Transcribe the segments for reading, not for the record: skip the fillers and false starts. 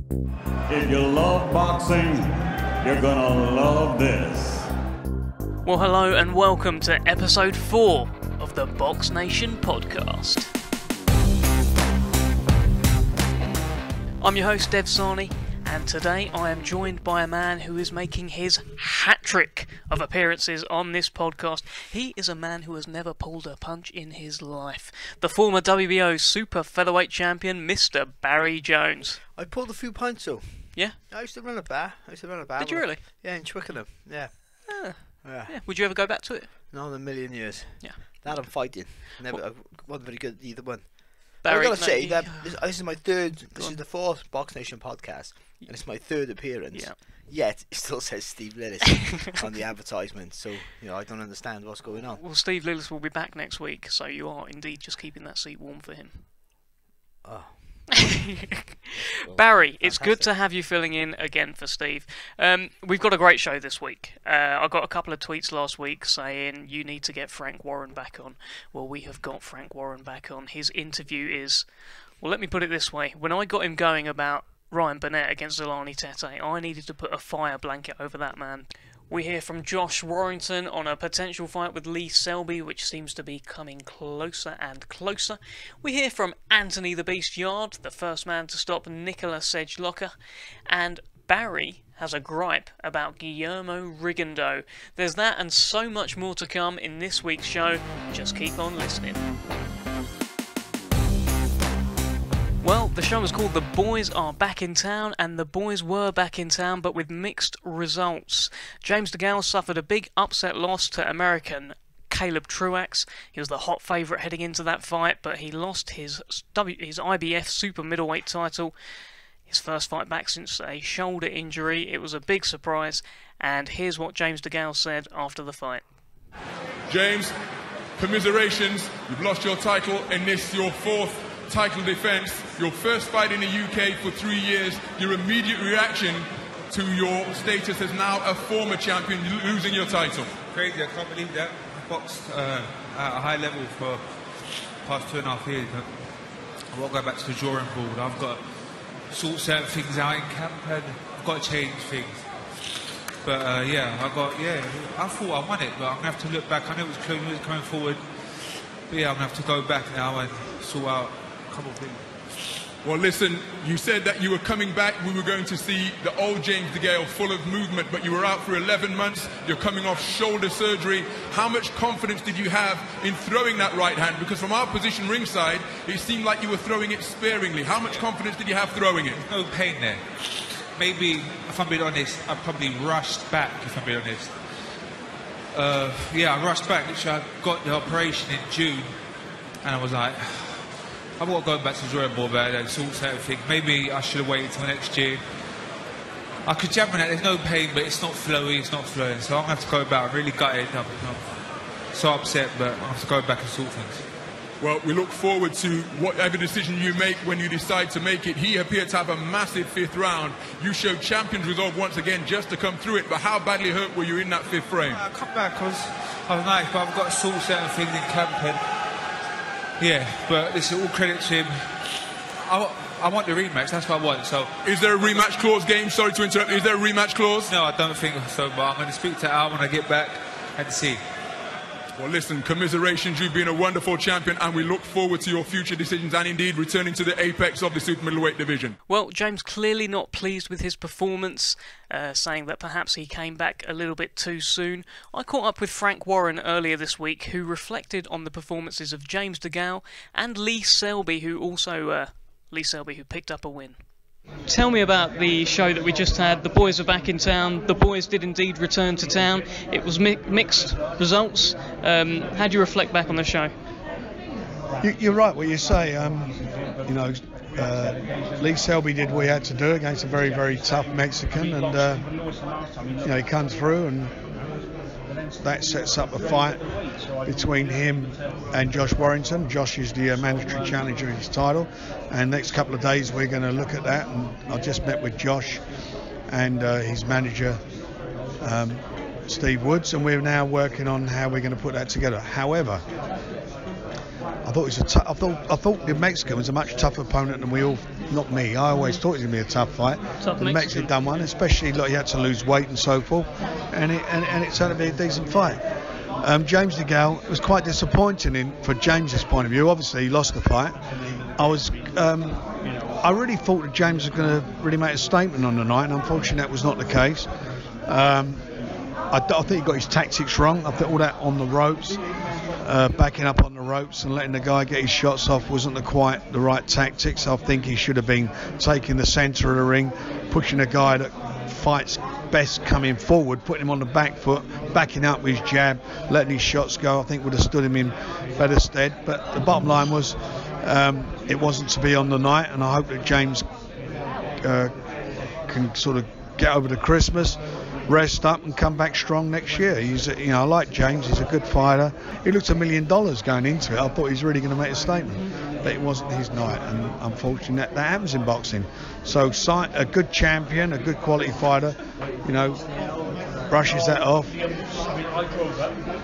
If you love boxing, you're gonna love this. Well, hello and welcome to episode 4 of the BoxNation podcast. I'm your host, Dev Sahni, and today I am joined by a man who is making his hat-trick of appearances on this podcast. He is a man who has never pulled a punch in his life. The former WBO super featherweight champion, Mr. Barry Jones. I pulled a few punches though. Yeah? I used to run a bar. Did you really? Yeah, in Twickenham. Yeah. Yeah. Would you ever go back to it? Not in a million years. Yeah. That I'm fighting. Never. I wasn't very good at either one. Barry, I've got to say that this is my third. This is the fourth BoxNation podcast, and it's my third appearance. Yeah. Yet it still says Steve Lillis on the advertisement. So I don't understand what's going on. Well, Steve Lillis will be back next week, so you are indeed just keeping that seat warm for him. Oh. Barry, it's good to have you filling in again for Steve. We've got a great show this week. I got a couple of tweets last week saying you need to get Frank Warren back on. Well, we have got Frank Warren back on. His interview is, well, let me put it this way. When I got him going about Ryan Burnett against Zolani Tete, I needed to put a fire blanket over that man. We hear from Josh Warrington on a potential fight with Lee Selby, which seems to be coming closer and closer. We hear from Anthony the Beast Yard, the first man to stop Nicola Sedge-Locker. And Barry has a gripe about Guillermo Rigondeaux. There's that and so much more to come in this week's show. Just keep on listening. Well, the show is called The Boys Are Back in Town, and the boys were back in town, but with mixed results. James DeGale suffered a big upset loss to American Caleb Truax. He was the hot favourite heading into that fight, but he lost his IBF super middleweight title. His first fight back since a shoulder injury. It was a big surprise, and here's what James DeGale said after the fight. James, commiserations. You've lost your title in this, your fourth title defence, your first fight in the UK for 3 years. Your immediate reaction to your status as now a former champion, losing your title? Crazy, I can't believe that. I boxed at a high level for the past 2.5 years. I won't go back to the drawing board. I've got to sort certain things out in camp and I've got to change things. But I thought I won it, but I'm going to have to look back. I know it was close, it was coming forward. But yeah, I'm going to have to go back now and sort out a couple of things. Well, listen, you said that you were coming back. We were going to see the old James DeGale full of movement, but you were out for 11 months. You're coming off shoulder surgery. How much confidence did you have in throwing that right hand? Because from our position ringside, it seemed like you were throwing it sparingly. How much confidence did you have throwing it? No pain there. Maybe, if I'm being honest, I probably rushed back, if I'm being honest. I rushed back. Literally, I got the operation in June, and I was like, I've got to go back to the drawing board about it and sort everything. Maybe I should have waited till next year. I could jump on that, there's no pain, but it's not flowy, it's not flowing. So I'm going to have to go back. I'm really gutted. I'm so upset, but I have to go back and sort things. Well, we look forward to whatever decision you make when you decide to make it. He appeared to have a massive fifth round. You showed champion's resolve once again just to come through it, but how badly hurt were you in that fifth frame? I come back because I was nice, but I've got to sort certain things in camp. Yeah, but this is all credit to him. I want the rematch, that's what I want. So, is there a rematch clause, game? Sorry to interrupt. Is there a rematch clause? No, I don't think so, but I'm going to speak to Al when I get back and see. Well, listen, commiserations, you've been a wonderful champion, and we look forward to your future decisions and indeed returning to the apex of the super middleweight division. Well, James clearly not pleased with his performance, saying that perhaps he came back a little bit too soon. I caught up with Frank Warren earlier this week, who reflected on the performances of James DeGale and Lee Selby, who picked up a win. Tell me about the show that we just had. The boys are back in town. The boys did indeed return to town. It was mixed results. How do you reflect back on the show? You're right what you say. Lee Selby did what he had to do against a very, very tough Mexican, and he comes through, and that sets up a fight between him and Josh Warrington. Josh is the mandatory challenger in his title, and next couple of days we're going to look at that. And I just met with Josh and his manager Steve Woods, and we're now working on how we're going to put that together. However, I thought the Mexican was a much tougher opponent than we all. Not me. I always thought it was going to be a tough fight. Tough The Mexican done one, especially like he had to lose weight and so forth, and it turned out to be a decent fight. James DeGale was quite disappointing for James's point of view. Obviously, he lost the fight. I really thought that James was going to really make a statement on the night, and unfortunately, that was not the case. I think he got his tactics wrong. I think all that on the ropes, backing up on the ropes and letting the guy get his shots off wasn't quite the right tactics. I think he should have been taking the centre of the ring, pushing a guy that fights best coming forward, putting him on the back foot, backing up with his jab, letting his shots go. I think would have stood him in better stead. But the bottom line was it wasn't to be on the night, and I hope that James can sort of get over the Christmas, rest up and come back strong next year. I like James. He's a good fighter. He looked $1 million going into it. I thought he was really going to make a statement, but it wasn't his night, and unfortunately that happens in boxing. So a good champion, a good quality fighter, brushes that off,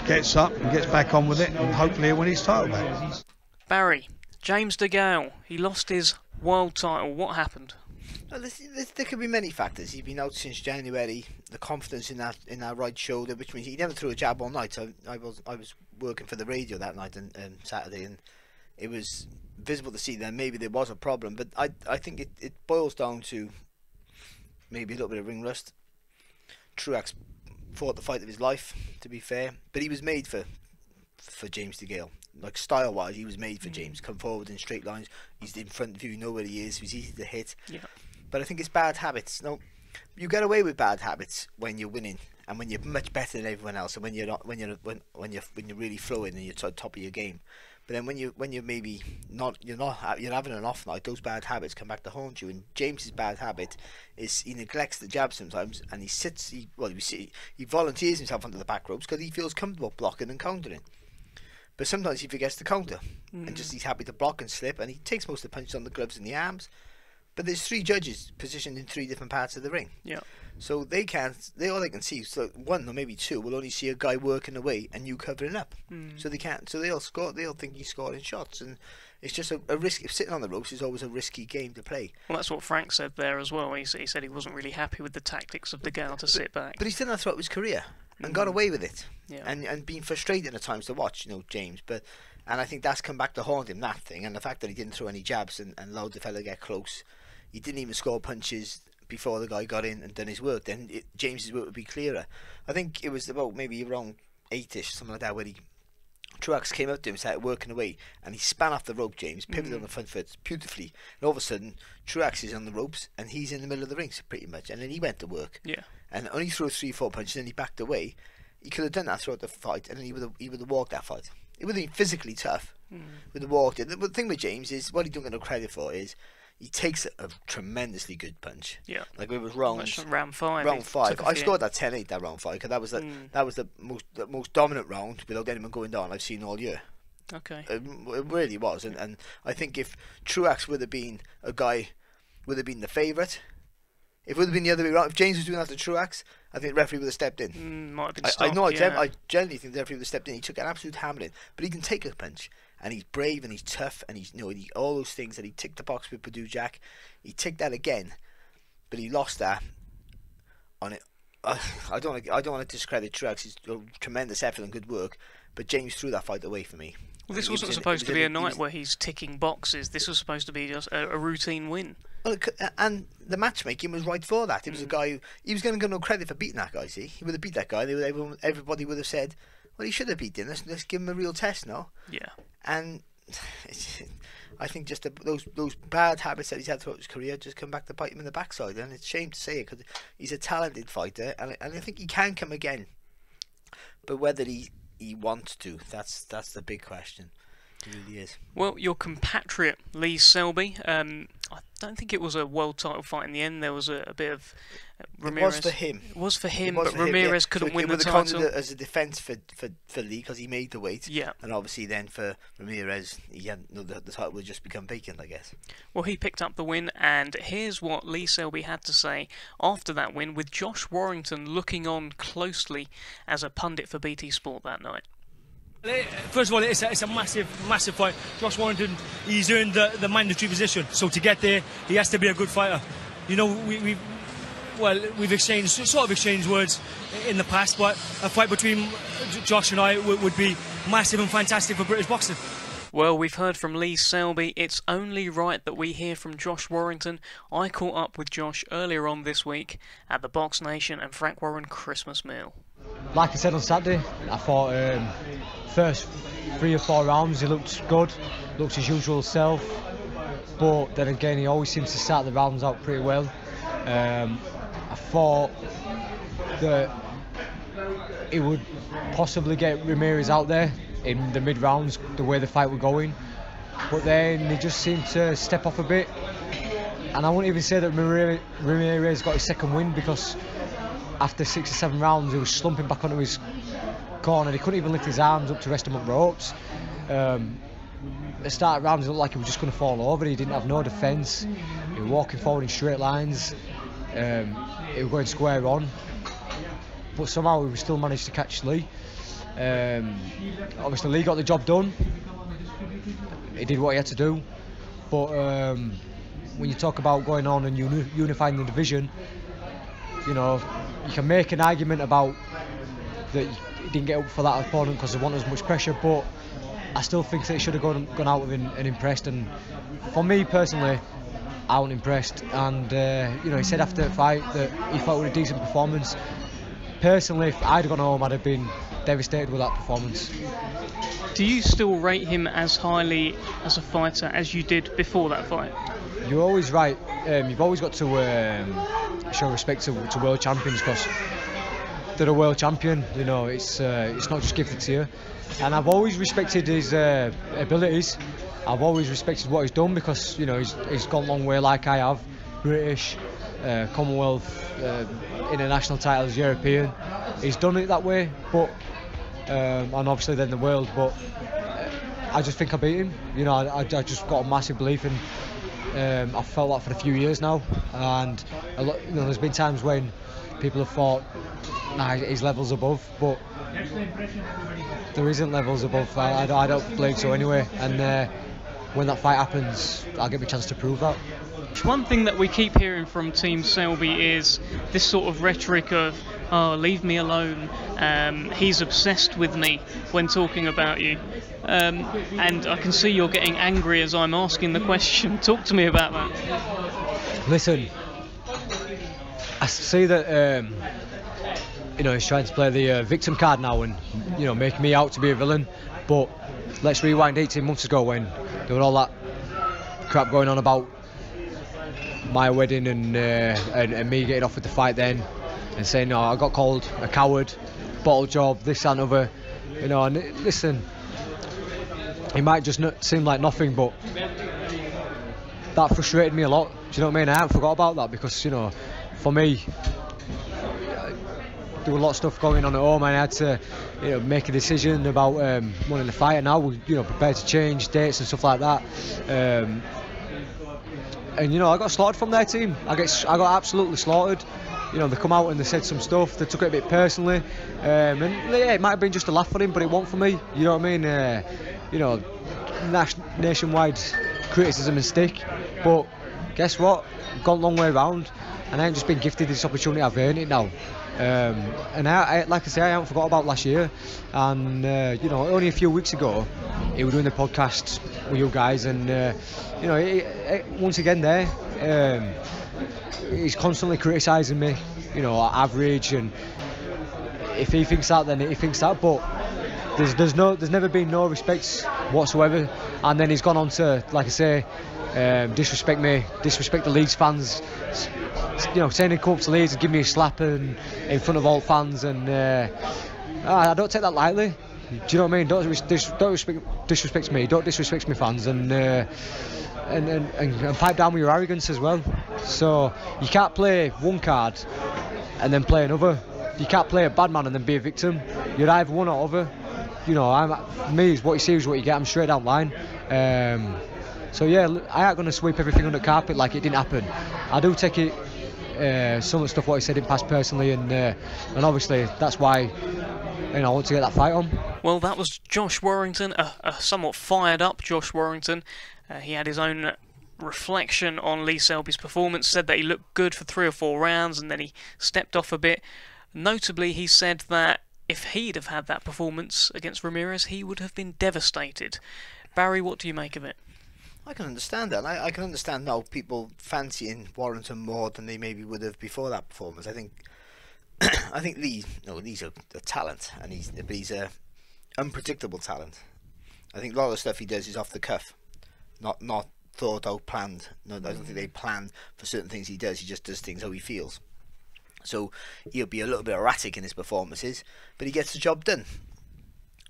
gets up and gets back on with it, and hopefully he'll win his title back. Barry, James DeGale, he lost his world title. What happened? Well, there could be many factors. He's been out since January. The confidence in that right shoulder, which means he never threw a jab all night. So I was working for the radio that night and Saturday, and it was visible to see that maybe there was a problem. But I think it boils down to maybe a little bit of ring rust. Truax fought the fight of his life, to be fair, but he was made for James DeGale. Like style-wise, he was made for James. Come forward in straight lines. He's in front of you. You know where he is. He's easy to hit. Yeah. But I think it's bad habits. No, you get away with bad habits when you're winning and when you're much better than everyone else, and when you're not, when you're really flowing and you're top of your game. But then when you're maybe not, you're having an off night. Those bad habits come back to haunt you. And James's bad habit is he neglects the jab sometimes, and he volunteers himself onto the back ropes because he feels comfortable blocking and countering. But sometimes he forgets to counter and just he's happy to block and slip, and he takes most of the punches on the gloves and the arms. But there's 3 judges positioned in 3 different parts of the ring. Yeah. So all they can see, so 1 or maybe 2 will only see a guy working away and you covering up. So they can't. So they'll think he's scoring shots, and it's just a risk. Sitting on the ropes is always a risky game to play. Well, that's what Frank said there as well. He said he wasn't really happy with the tactics of DeGale to sit back. But he's done that throughout his career and got away with it. Yeah. And been frustrating at times to watch, James. And I think that's come back to haunt him, that thing, and the fact that he didn't throw any jabs and allowed the fella to get close. He didn't even score punches before the guy got in and done his work. Then James's work would be clearer. I think it was about maybe around 8ish, something like that, where Truax came up to him, started working away, and he span off the rope. James pivoted on the front foot beautifully, and all of a sudden Truax is on the ropes and he's in the middle of the ring, so pretty much. And then he went to work, and only threw 3-4 punches, and then he backed away. He could have done that throughout the fight, and then he would have walked that fight. It would have been physically tough. Would have walked it. The thing with James is what he don't get no credit for is he takes a tremendously good punch. Yeah, like it was round 5. Round 5. I scored that 10-8 that round 5 because that was the most dominant round without anyone going down I've seen all year. Okay, it really was, and I think if Truax would have been the favourite, if it would have been the other way around, if James was doing that to Truax, I think the referee would have stepped in. Might have been stopped, I generally think the referee would have stepped in. He took an absolute hammering, but he can take a punch. And he's brave and he's tough and he's all those things that he ticked the box with Purdue Jack. He ticked that again, but he lost that on it. I don't want to discredit Truax. He's a tremendous effort and good work, but James threw that fight away for me. Well, this wasn't supposed to be a night where he's ticking boxes. This was supposed to be just a routine win. Well, and the matchmaking was right for that. It was a guy he was going to get no credit for beating that guy. See, he would have beat that guy. Everybody would have said, well, he should have beaten him. Let's give him a real test now. Yeah. And I think just those bad habits that he's had throughout his career just come back to bite him in the backside. And it's a shame to say it because he's a talented fighter, and I think he can come again. But whether he wants to, that's the big question. It really is. Well, your compatriot Lee Selby, I don't think it was a world title fight in the end. There was a bit of Ramirez. It was for him. It was for him, but Ramirez couldn't win the title. It would have counted as a defence for Lee because he made the weight. Yeah. And obviously then for Ramirez, the title would just become vacant, I guess. Well, he picked up the win, and here's what Lee Selby had to say after that win, with Josh Warrington looking on closely as a pundit for BT Sport that night. First of all, it's a massive fight. Josh Warrington, he's earned the mandatory position, so to get there, he has to be a good fighter. You know, we've exchanged words in the past, but a fight between Josh and I would be massive and fantastic for British boxing. Well, we've heard from Lee Selby. It's only right that we hear from Josh Warrington. I caught up with Josh earlier on this week at the BoxNation and Frank Warren Christmas meal. Like I said on Saturday, I thought first 3 or 4 rounds he looked good, looked his usual self, but then again he always seems to start the rounds out pretty well. I thought that he would possibly get Ramirez out there in the mid-rounds, the way the fight was going, but then he just seemed to step off a bit, and I wouldn't even say that Ramirez got his second win, because after 6 or 7 rounds he was slumping back onto his corner. He couldn't even lift his arms up to rest him up ropes. The start of rounds, it looked like he was just going to fall over. He didn't have no defence, he was walking forward in straight lines, he was going square on, but somehow he still managed to catch Lee. Obviously Lee got the job done, he did what he had to do, but when you talk about going on and unifying the division, you know, you can make an argument about that he didn't get up for that opponent because there wasn't as much pressure, but I still think that he should have gone out with and impressed, and for me personally I wasn't impressed, and you know, he said after the fight that he felt with a decent performance. Personally, if I'd gone home, I'd have been devastated with that performance. Do you still rate him as highly as a fighter as you did before that fight? You're always right. You've always got to show respect to world champions, because they're a world champion. You know, it's not just gifted to you. And I've always respected his abilities. I've always respected what he's done, because you know he's gone a long way, like I have. British, Commonwealth, international titles, European. He's done it that way, but and obviously then the world. But I just think I beat him. You know, I just got a massive belief in. I've felt that for a few years now, and you know, there's been times when people have thought, nah, his level's above, but there isn't levels above. I don't believe so anyway, and when that fight happens, I'll get my chance to prove that. One thing that we keep hearing from Team Selby is this sort of rhetoric of, oh, leave me alone, he's obsessed with me when talking about you, and I can see you're getting angry as I'm asking the question. Talk to me about that. Listen, I see that you know, he's trying to play the victim card now and, you know, make me out to be a villain, but let's rewind 18 months ago when there was all that crap going on about my wedding and me getting offered the fight then, and saying, no, I got called a coward, bottle job, this, that and other, you know. And listen, it might just not seem like nothing, but that frustrated me a lot. Do you know what I mean? I haven't forgot about that, because, you know, for me, there was a lot of stuff going on at home, and I had to, you know, make a decision about wanting to fight, and now we're, you know, prepared to change dates and stuff like that. And you know, I got slaughtered from their team. I got absolutely slaughtered. You know, they come out and they said some stuff. They took it a bit personally, and yeah, it might have been just a laugh for him, but it wasn't for me. You know what I mean? You know, nationwide criticism and stick. But guess what? I've gone a long way around, and I ain't just been gifted this opportunity. I've earned it now. And I, like I say, I haven't forgot about last year. And you know, only a few weeks ago, he was doing the podcast with you guys, and you know, once again there, he's constantly criticising me. You know, average, and if he thinks that, then he thinks that. But there's never been no respect whatsoever. And then he's gone on to, like I say, disrespect me, disrespect the Leeds fans. You know, saying he come up to Leeds and give me a slap in front of all fans, and I don't take that lightly. Do you know what I mean? Don't disrespect me. Don't disrespect my fans, and pipe down with your arrogance as well. So you can't play one card and then play another. You can't play a bad man and then be a victim. You're either one or other. You know, for me, what you see is what you get. I'm straight down the line. So yeah, I ain't gonna sweep everything under the carpet like it didn't happen. I do take it. Some of the stuff what he said didn't pass personally, and obviously that's why, you know, I want to get that fight on. Well, that was Josh Warrington, a somewhat fired up Josh Warrington. He had his own reflection on Lee Selby's performance, said that he looked good for 3 or 4 rounds and then he stepped off a bit. Notably, he said that if he'd have had that performance against Ramirez, he would have been devastated. Barry, what do you make of it? I can understand that. I can understand now people fancying Warrington more than they maybe would have before that performance. I think Lee, Lee's a talent, and he's a unpredictable talent. I think a lot of the stuff he does is off the cuff, not thought out, planned. No, I don't think they plan for certain things he does. He just does things how he feels. So he'll be a little bit erratic in his performances, but he gets the job done.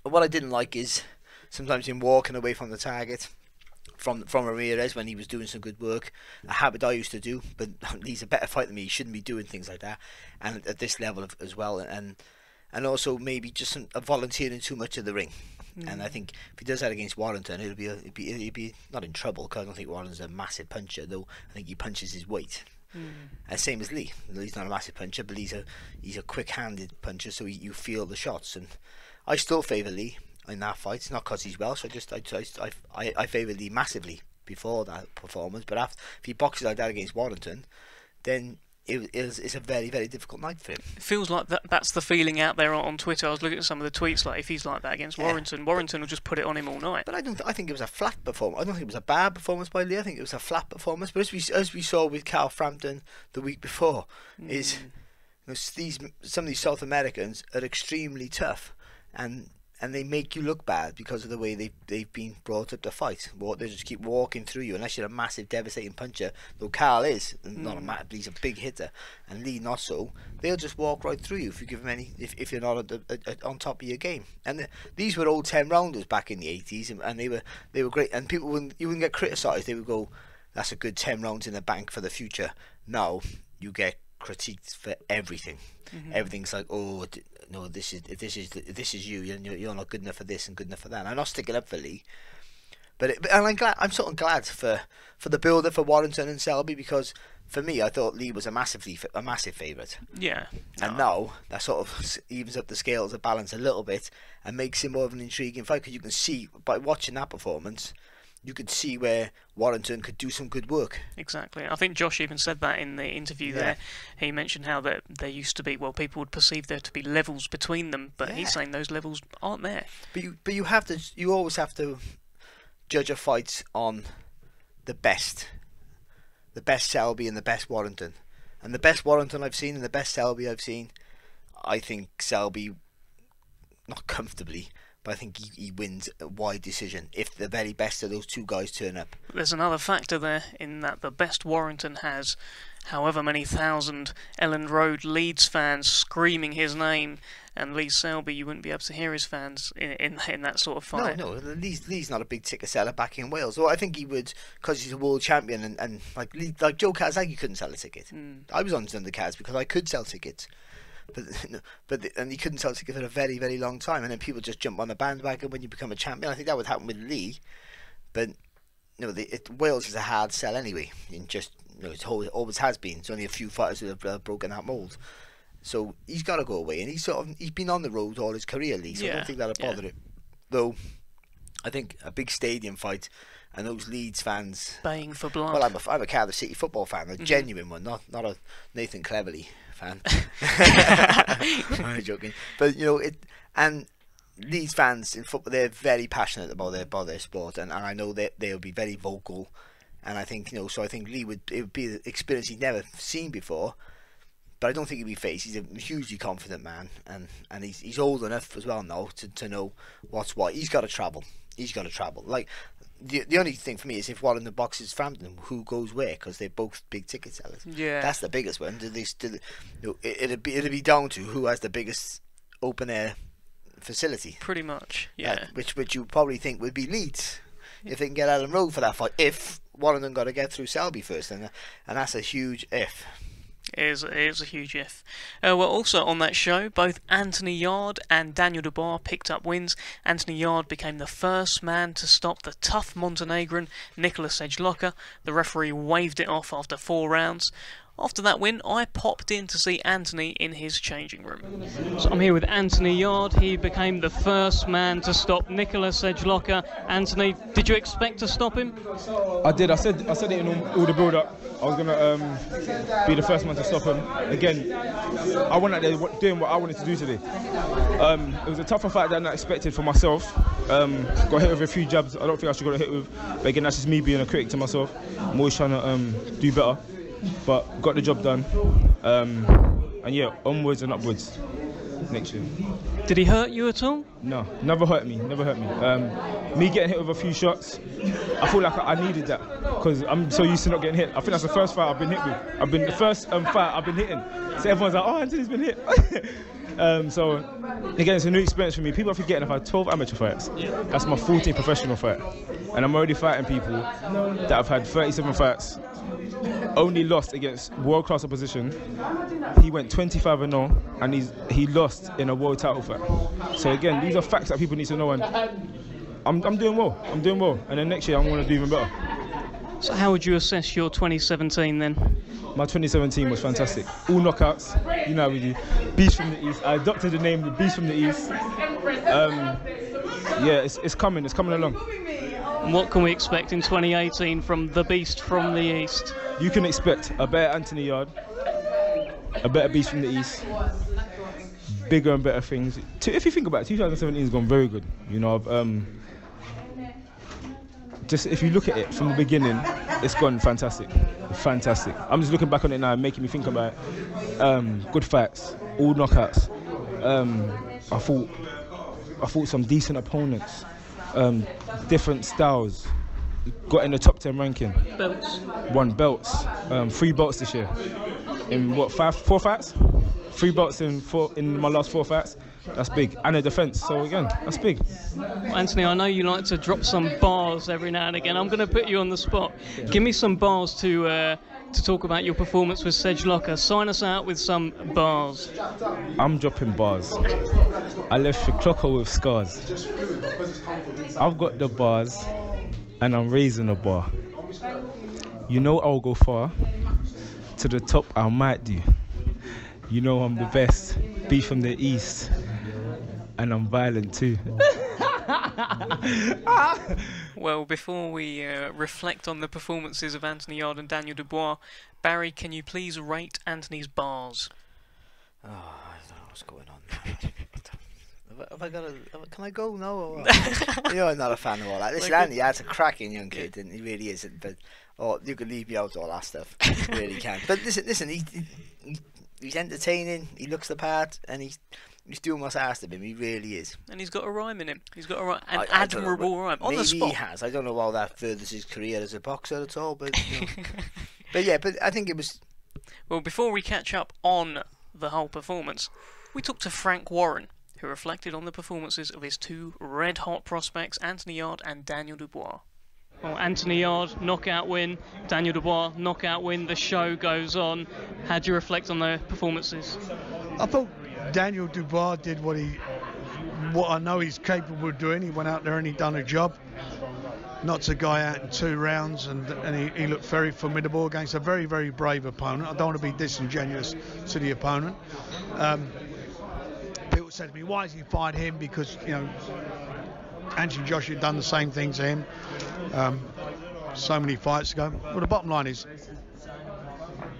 What I didn't like is sometimes him walking away from the target from Ramirez when he was doing some good work, a habit I used to do, but he's a better fighter than me. He shouldn't be doing things like that, and at this level as well, and also maybe just volunteering too much of the ring. And I think if he does that against Warrington, he'll be not in trouble, because I don't think Warrington's a massive puncher, though I think he punches his weight. And same as Lee. Lee's not a massive puncher, but he's a quick-handed puncher, so you feel the shots. And I still favour Lee in that fight. It's not because he's Welsh. I favour Lee massively before that performance. But if he boxes like that against Warrington, then it's a very, very difficult night for him. It feels like that's the feeling out there on Twitter. I was looking at some of the tweets, like if he's like that against Warrington, Warrington will just put it on him all night. But I think it was a flat performance. I don't think it was a bad performance by Lee. I think it was a flat performance. But as we saw with Carl Frampton the week before, some of these South Americans are extremely tough, and they make you look bad because of the way they've been brought up to fight. They just keep walking through you unless you're a massive, devastating puncher. Though Carl is not but he's a big hitter, and Lee not so. They'll just walk right through you if you give them any. If you're not on top of your game. And these were old 10-rounders back in the 80s, and they were great. And you wouldn't get criticised. They would go, "That's a good 10 rounds in the bank for the future." Now you get critiqued for everything. Everything's like, "Oh, no, this is you. You're not good enough for this and good enough for that." And I'm not sticking up for Lee, but I'm sort of glad for the build up for Warrington and Selby, because for me I thought Lee was a massive favourite. Yeah. And now that sort of evens up the scales of balance a little bit and makes him more of an intriguing fight, because you can see by watching that performance, you could see where Warrington could do some good work. Exactly. I think Josh even said that in the interview there. He mentioned how that there used to be, people would perceive there to be levels between them, but he's saying those levels aren't there. But you always have to judge a fight on the best Selby and the best Warrington. And the best Warrington I've seen and the best Selby I've seen, I think Selby, not comfortably, but I think he wins a wide decision if the very best of those two guys turn up. There's another factor there, in that the best Warrington has however many thousand Elland Road Leeds fans screaming his name, and Lee Selby, you wouldn't be able to hear his fans in that sort of fight. No, Lee's not a big ticket seller back in Wales. So I think he would, because he's a world champion, and like Joe Kazagi couldn't sell a ticket. I was on the Kaz because I could sell tickets. And he couldn't sell tickets for a very, very long time, and then people just jump on the bandwagon when you become a champion. I think that would happen with Lee, but Wales is a hard sell anyway. It always has been. It's only a few fighters who have broken that mould, so he's got to go away. And he's been on the road all his career, Lee. So I don't think that'll bother him. Though I think a big stadium fight and those Leeds fans baying for blood. Well, I'm a Cardiff City football fan, a genuine one, not a Nathan Cleverley fan. I'm joking, but and Leeds fans in football, they're very passionate about their sport, and I know that they'll be very vocal, and I think so I think Lee it would be an experience he'd never seen before, but I don't think he'd be faced. He's a hugely confident man, and he's old enough as well now to know what's what. He's got to travel. Like the only thing for me is if one of the boxes Frampton, who goes where, because they're both big ticket sellers. Yeah, that's the biggest one. It'd be down to who has the biggest open air facility. Pretty much, yeah. Which you probably think would be Leeds if they can get Elland Road for that fight. If one of them got to get through Selby first, and that's a huge if. It is a huge if. Well, also on that show, both Anthony Yarde and Daniel Dubois picked up wins. Anthony Yarde became the first man to stop the tough Montenegrin Nicholas Edgelocker. The referee waved it off after 4 rounds. After that win, I popped in to see Anthony in his changing room. So I'm here with Anthony Yard. He became the first man to stop Nicola Sedgelocker. Anthony, did you expect to stop him? I did. I said it in all the build-up. I was going to be the first man to stop him. Again, I went out there doing what I wanted to do today. It was a tougher fight than I expected for myself. Got hit with a few jabs I don't think I should have got hit with. But again, that's just me being a critic to myself. I'm always trying to do better. But got the job done. And yeah, onwards and upwards next year. Did he hurt you at all? No, never hurt me, never hurt me. Me getting hit with a few shots, I feel like I needed that because I'm so used to not getting hit. I think that's the first fight I've been hit with. I've been the first fight I've been hitting. So everyone's like, oh, Anthony's been hit. So again, it's a new experience for me. People are forgetting I've had 12 amateur fights. That's my 14th professional fight. And I'm already fighting people that have had 37 fights. Only lost against world-class opposition. He went 25-0 and he lost in a world title fight. So again, these are facts that people need to know, and I'm doing well. I'm doing well, and then next year I'm going to do even better. So how would you assess your 2017 then? My 2017 was fantastic. All knockouts, you know how we do. Beast from the East. I adopted the name, the Beast from the East. Yeah, it's coming along. And what can we expect in 2018 from the Beast from the East? You can expect a better Anthony Yard, a better Beast from the East, bigger and better things. If you think about it, 2017 has gone very good. You know, just if you look at it from the beginning, it's gone fantastic, fantastic. I'm just looking back on it now, making me think about good fights, all knockouts. I fought some decent opponents, different styles. Got in the top 10 ranking. Belts. Won belts. 3 belts this year. In what, 4 fights? 3 belts in my last 4 fights. That's big. And a defence. So again, that's big. Anthony, I know you like to drop some bars every now and again. I'm going to put you on the spot. Give me some bars to talk about your performance with Sedgelocker. Sign us out with some bars. I'm dropping bars. I left the clocker with scars. I've got the bars. And I'm raising the bar. You know I'll go far. To the top I might do. You know I'm the best. Beast from the East. And I'm violent too. Well, before we reflect on the performances of Anthony Yard and Daniel Dubois, Barry, can you please rate Anthony's bars? Oh, I don't know what's going on now. Can I go now? Or you know, I'm not a fan of all that. Listen, Andy, that's a cracking young kid, and he really isn't. But you can leave me out all that stuff. You really can. But listen, he's entertaining. He looks the part, and he's doing what's asked of him. He really is. And he's got a rhyme in him. He's got an admirable rhyme on the spot. Maybe he has. I don't know how that furthers his career as a boxer at all. But you know. but I think it was. Well, before we catch up on the whole performance, we talked to Frank Warren, who reflected on the performances of his 2 red-hot prospects, Anthony Yard and Daniel Dubois. Well, Anthony Yard, knockout win. Daniel Dubois, knockout win. The show goes on. How do you reflect on their performances? I thought Daniel Dubois did what I know he's capable of doing. He went out there and he done a job. Knocks a guy out in 2 rounds, and he looked very formidable against a very, very brave opponent. I don't want to be disingenuous to the opponent. People said to me, why has he fired him? Because, you know, Anthony Joshua had done the same thing to him so many fights ago. Well, the bottom line is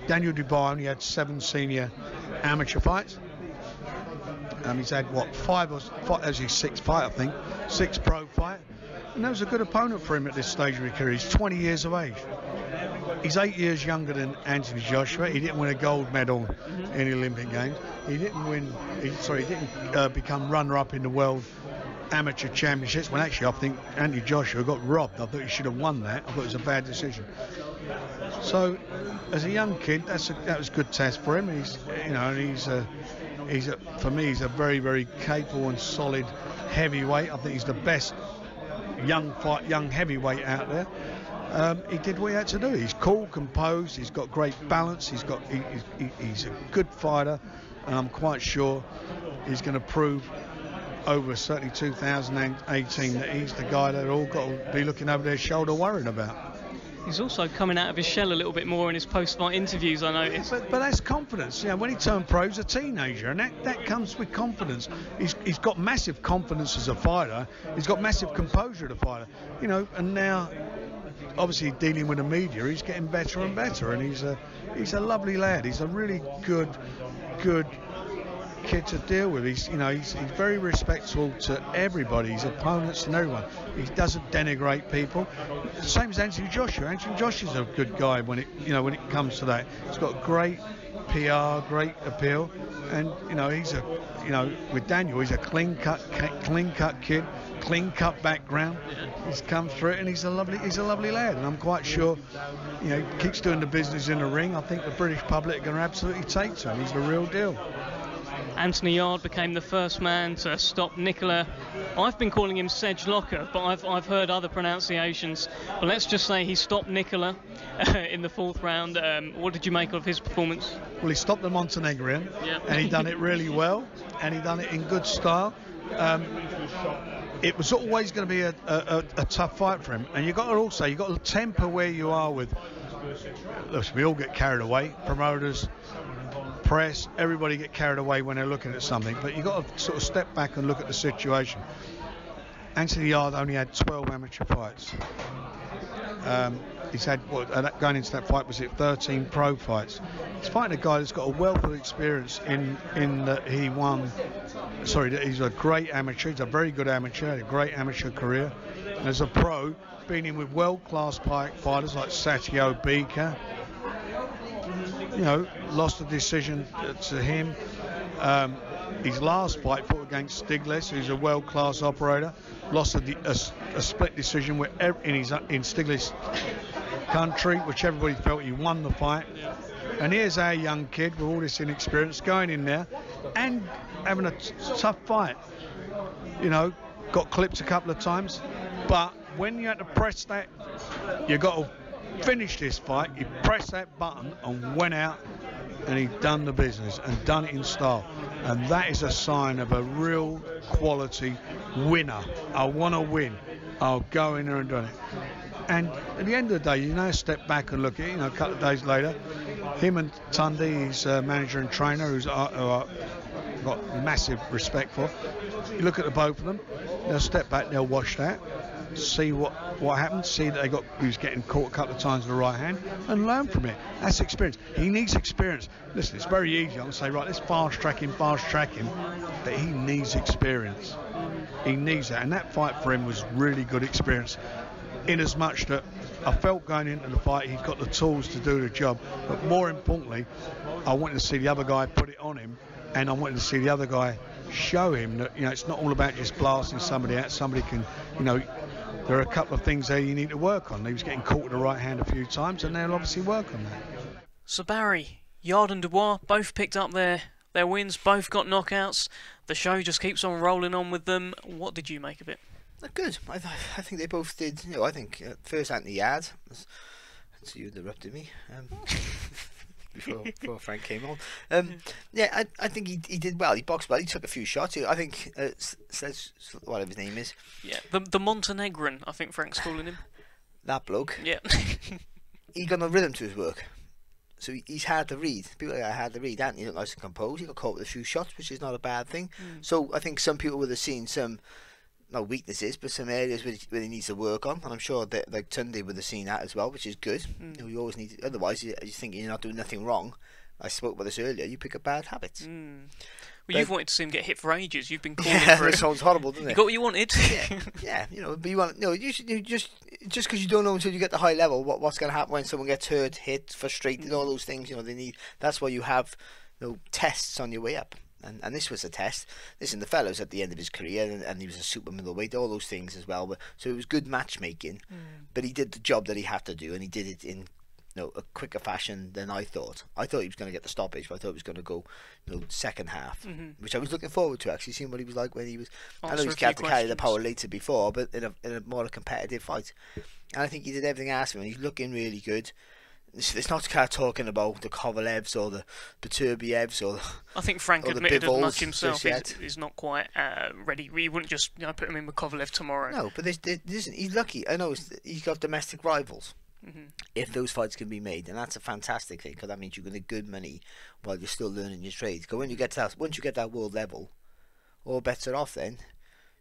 Daniel Dubois only had 7 senior amateur fights. He's had, what, 5 or 5, as his 6th fight, I think, 6 pro fight. And that was a good opponent for him at this stage of his career. He's 20 years of age. He's 8 years younger than Anthony Joshua. He didn't win a gold medal in the Olympic Games. He didn't become runner-up in the World Amateur Championships. When actually, I think Anthony Joshua got robbed. I thought he should have won that. I thought it was a bad decision. So, as a young kid, that was a good test for him. For me, he's a very, very capable and solid heavyweight. I think he's the best young heavyweight out there. He did what he had to do. He's cool, composed. He's got great balance. He's a good fighter, and I'm quite sure he's going to prove over certainly 2018 that he's the guy that all got to be looking over their shoulder worrying about. He's also coming out of his shell a little bit more in his post-fight interviews, I noticed. But that's confidence. You know, when he turned pro, he was a teenager, and that comes with confidence. He's got massive confidence as a fighter. He's got massive composure as a fighter. You know, and now, obviously dealing with the media, he's getting better and better, and he's a lovely lad. He's a really good kid to deal with. He's very respectful to everybody, his opponents and everyone. He doesn't denigrate people. Same as Anthony Joshua. Anthony Joshua's a good guy when it comes to that. He's got great PR, great appeal, and with Daniel, he's a clean cut kid, clean cut background. He's come through it, and he's a lovely lad, and I'm quite sure, he keeps doing the business in the ring. I think the British public are going to absolutely take to him. He's the real deal. Anthony Yard became the first man to stop Nicola. I've been calling him Sedge Locker, but I've heard other pronunciations. But let's just say he stopped Nicola in the 4th round. What did you make of his performance? Well, he stopped the Montenegrin, and he done it really well, and he done it in good style. It was always going to be a tough fight for him, and you've got to temper where you are with. Listen, we all get carried away. Promoters, press, everybody get carried away when they're looking at something, but you've got to sort of step back and look at the situation. Anthony Yard only had 12 amateur fights. He's had, going into that fight, was it 13 pro fights? He's fighting a guy that's got a wealth of experience in that he won. Sorry, he's a great amateur. He's a very good amateur, had a great amateur career. And as a pro, been in with world-class fighters like Satio Bika. Lost the decision to him. His last fight fought against Stiglitz, who's a world-class operator. Lost a split decision in Stiglitz's country, which everybody felt he won the fight. And here's our young kid with all this inexperience going in there and having a tough fight. Got clipped a couple of times, but when you had to press that, you got to finish this fight. He pressed that button and went out, and he done the business and done it in style, and that is a sign of a real quality winner. I want to win. I'll go in there and do it. And at the end of the day, step back and look at it. A couple of days later, him and Tundi, his manager and trainer, who's got massive respect for. You look at the both of them. They'll step back. They'll watch that. See what happened, see that he was getting caught a couple of times with the right hand, and learn from it. That's experience. He needs experience. Listen, it's very easy. I'm going to say, right, let's fast track him, but he needs experience. He needs that, and that fight for him was really good experience, in as much that I felt going into the fight he's got the tools to do the job, but more importantly, I wanted to see the other guy put it on him, and I wanted to see the other guy show him that it's not all about just blasting somebody out. Somebody can, there are a couple of things there you need to work on. He was getting caught with the right hand a few times, and they'll obviously work on that. So Barry, Yard and Dubois both picked up their wins, both got knockouts. The show just keeps on rolling on with them. What did you make of it? Good. I think they both did. I think first Anthony Yard. So you interrupted me. Before Frank came on. I think he did well. He boxed well. He took a few shots. I think whatever his name is. Yeah, the Montenegrin, I think Frank's calling him. That bloke. Yeah. He got no rhythm to his work. So he's hard to read. People like hard to read. Anthony looked nice and composed. He got caught with a few shots, which is not a bad thing. So I think some people would have seen some, not weaknesses, but some areas where he needs to work on, and I'm sure that like Tunde would have seen that as well, which is good. You always need to, otherwise you think you're not doing nothing wrong. I spoke about this earlier. You pick up bad habits. Well, you've wanted to see him get hit for ages. You've been calling for it. It sounds horrible, doesn't it? You got what you wanted. Yeah. But you want you just because you don't know until you get the high level what's going to happen when someone gets hurt, hit, frustrated, all those things. They need. That's why you have tests on your way up. And this was a test. Listen, the fellow's at the end of his career, and he was a super middleweight, all those things as well. So it was good matchmaking, but he did the job that he had to do, and he did it in a quicker fashion than I thought. I thought he was going to get the stoppage, but I thought he was going to go second half, which I was looking forward to, actually, seeing what he was like when he was. I know he's got to carry the power later before, but in a more competitive fight. And I think he did everything asked of him, and he's looking really good. It's not kind of talking about the Kovalevs or the Beterbievs or. I think Frank admitted as much himself. He's not quite ready. We wouldn't just put him in with Kovalev tomorrow. No, but he's lucky. I know he's got domestic rivals. if those fights can be made, and that's a fantastic thing, because that means you're going to good money while you're still learning your trade. Because when you get to that, once you get that world level, all bets are off. Then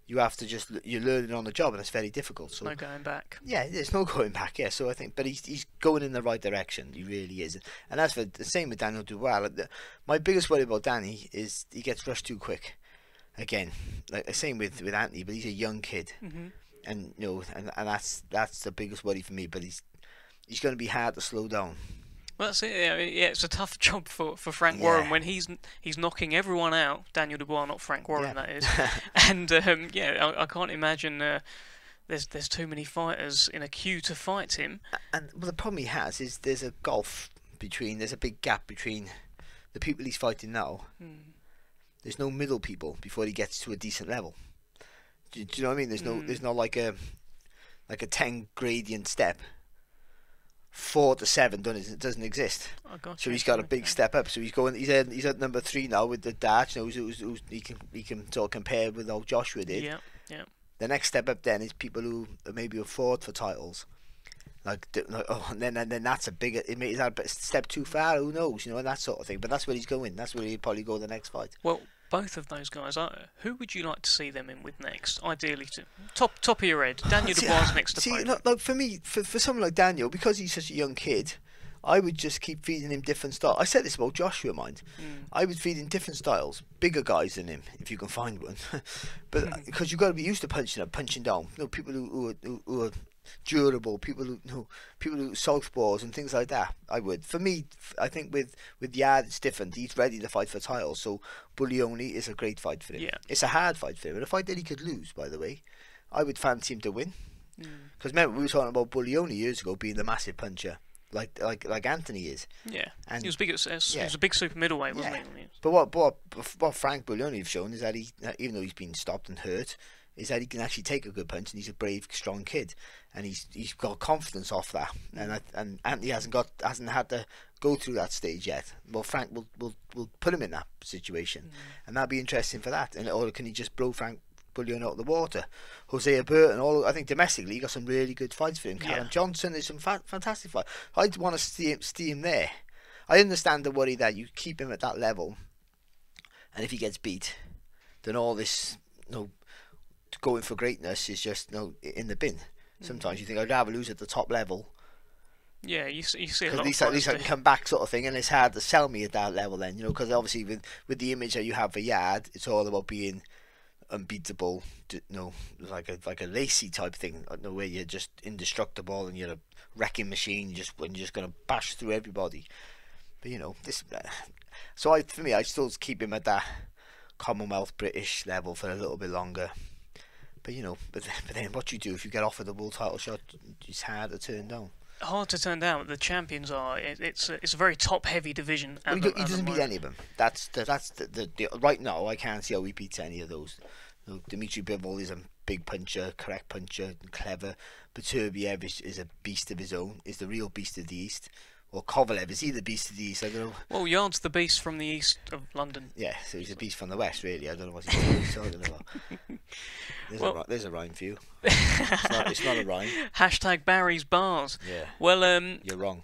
you have to you're learning on the job, and it's very difficult. So no going back. Yeah, there's no going back. Yeah, so I think, but he's going in the right direction. He really is, and that's for the same with Daniel Dubois. My biggest worry about Danny is he gets rushed too quick. Again, like the same with Anthony, but he's a young kid, and and that's the biggest worry for me. But he's going to be hard to slow down. Well, that's it. Yeah, it's a tough job for Frank Warren when he's knocking everyone out. Daniel Dubois, not Frank Warren, that is. And I can't imagine there's too many fighters in a queue to fight him. And the problem he has is there's a big gap between the people he's fighting now. There's no middle people before he gets to a decent level. Do you know what I mean? There's no like a 10 gradient step. 4 to 7 doesn't exist. So he's got a big step up. So he's at number 3 now with the Dutch. He can sort of compare with how Joshua did. Yeah. The next step up then is people who maybe have fought for titles. And then that's a bigger. Is that a step too far? Who knows? And that sort of thing. But that's where he's going. That's where he'll probably go the next fight. Well, both of those guys, who would you like to see them in with next? Ideally, top of your head, Daniel Dubois next opponent. For me, for someone like Daniel, because he's such a young kid, I would just keep feeding him different styles. I said this about Joshua, mind. I would feed him different styles, bigger guys than him, if you can find one. But because you've got to be used to punching down. People who are durable, people who southpaws and things like that. I would. For me, I think with Yard it's different. He's ready to fight for titles, so Buglioni is a great fight for him. It's a hard fight for him, and a fight that he could lose, by the way. I would fancy him to win, because remember we were talking about Buglioni years ago being the massive puncher like Anthony is. And he was big. He was a big super middleweight, wasn't he? But what Frank Buglioni have shown is that even though he's been stopped and hurt, is that he can actually take a good punch, and he's a brave, strong kid, and he's got confidence off that, and Anthony hasn't had to go through that stage yet. Well, Frank will put him in that situation, and that'd be interesting for that. Or can he just blow Frank Buglioni out of the water? Hosea Burton, I think domestically he got some really good fights for him. Callum Johnson, there's some fantastic fights. I'd want to see him there. I understand the worry that you keep him at that level, and if he gets beat, then all this going for greatness is just in the bin. Sometimes you think I'd rather lose at the top level. Yeah, you see a lot. At least I can come back, sort of thing, and it's hard to sell me at that level then, because obviously with the image that you have for Yard, it's all about being unbeatable, like a Lacey type thing, where you're just indestructible and you're a wrecking machine, you're just going to bash through everybody. But this. So for me, I still keep him at that Commonwealth British level for a little bit longer. But but then what you do if you get offered the world title shot, it's hard to turn down. Hard to turn down. The champions are. It's a very top-heavy division. He doesn't beat any of them. That's the right now. I can't see how he beats any of those. Dmitry Bivol is a big puncher, correct puncher, and clever. Beterbiev is a beast of his own. Is the real beast of the East. Or Kovalev, is he the beast of the East? I don't know. Well, Yard's the beast from the east of London. Yeah, so he's a beast from the West, really. I don't know what he's talking about. There's a rhyme for you. It's not a rhyme. Hashtag Barry's Bars. Yeah. Well, you're wrong.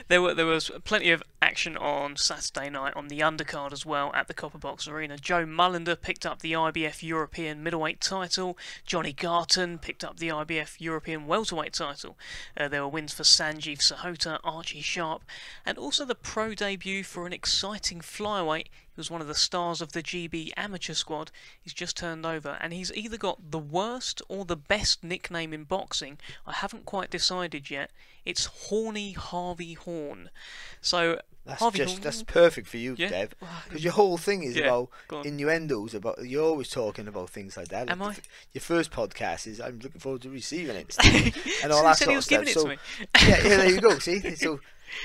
There was plenty of action on Saturday night on the undercard as well at the Copper Box Arena. Joe Mullender picked up the IBF European middleweight title. Johnny Garton picked up the IBF European welterweight title. There were wins for Sanjeev Sahota, Archie Sharp, and also the pro debut for an exciting flyweight. He was one of the stars of the GB amateur squad. He's just turned over, and he's either got the worst or the best nickname in boxing. I haven't quite decided yet. It's Horny Harvey Horn. So that's perfect for you, Dev, because your whole thing is about innuendos. You're always talking about things like that. Am I? Your first podcast is I'm looking forward to receiving it, and all that sort of stuff. So yeah, there you go. See, so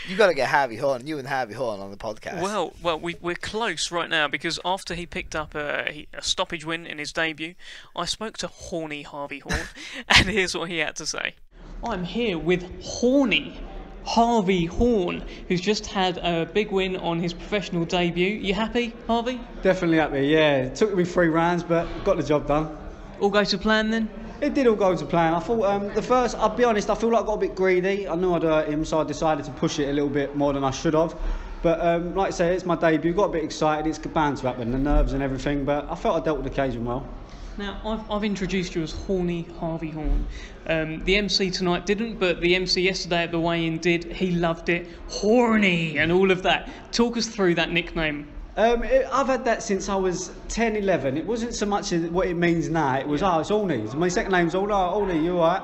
you got to get Harvey Horn, you and Harvey Horn, on the podcast. Well, we're close right now, because after he picked up a stoppage win in his debut, I spoke to Horny Harvey Horn, and here's what he had to say. I'm here with Horny Harvey Horn, who's just had a big win on his professional debut. You happy, Harvey? Definitely happy, yeah. It took me 3 rounds, but got the job done. All go to plan then? It did all go to plan. I thought the first, I'll be honest, I feel like I got a bit greedy. I knew I'd hurt him, so I decided to push it a little bit more than I should have. But like I say, it's my debut. Got a bit excited. It's bound to happen, the nerves and everything. But I felt I dealt with the occasion well. Now, I've introduced you as Horny Harvey Horn. The MC tonight didn't, but the MC yesterday at the weigh-in did. He loved it. Horny and all of that. Talk us through that nickname. I've had that since I was 10, 11. It wasn't so much what it means now. It was, it's Horny. My second name's Horny, you alright?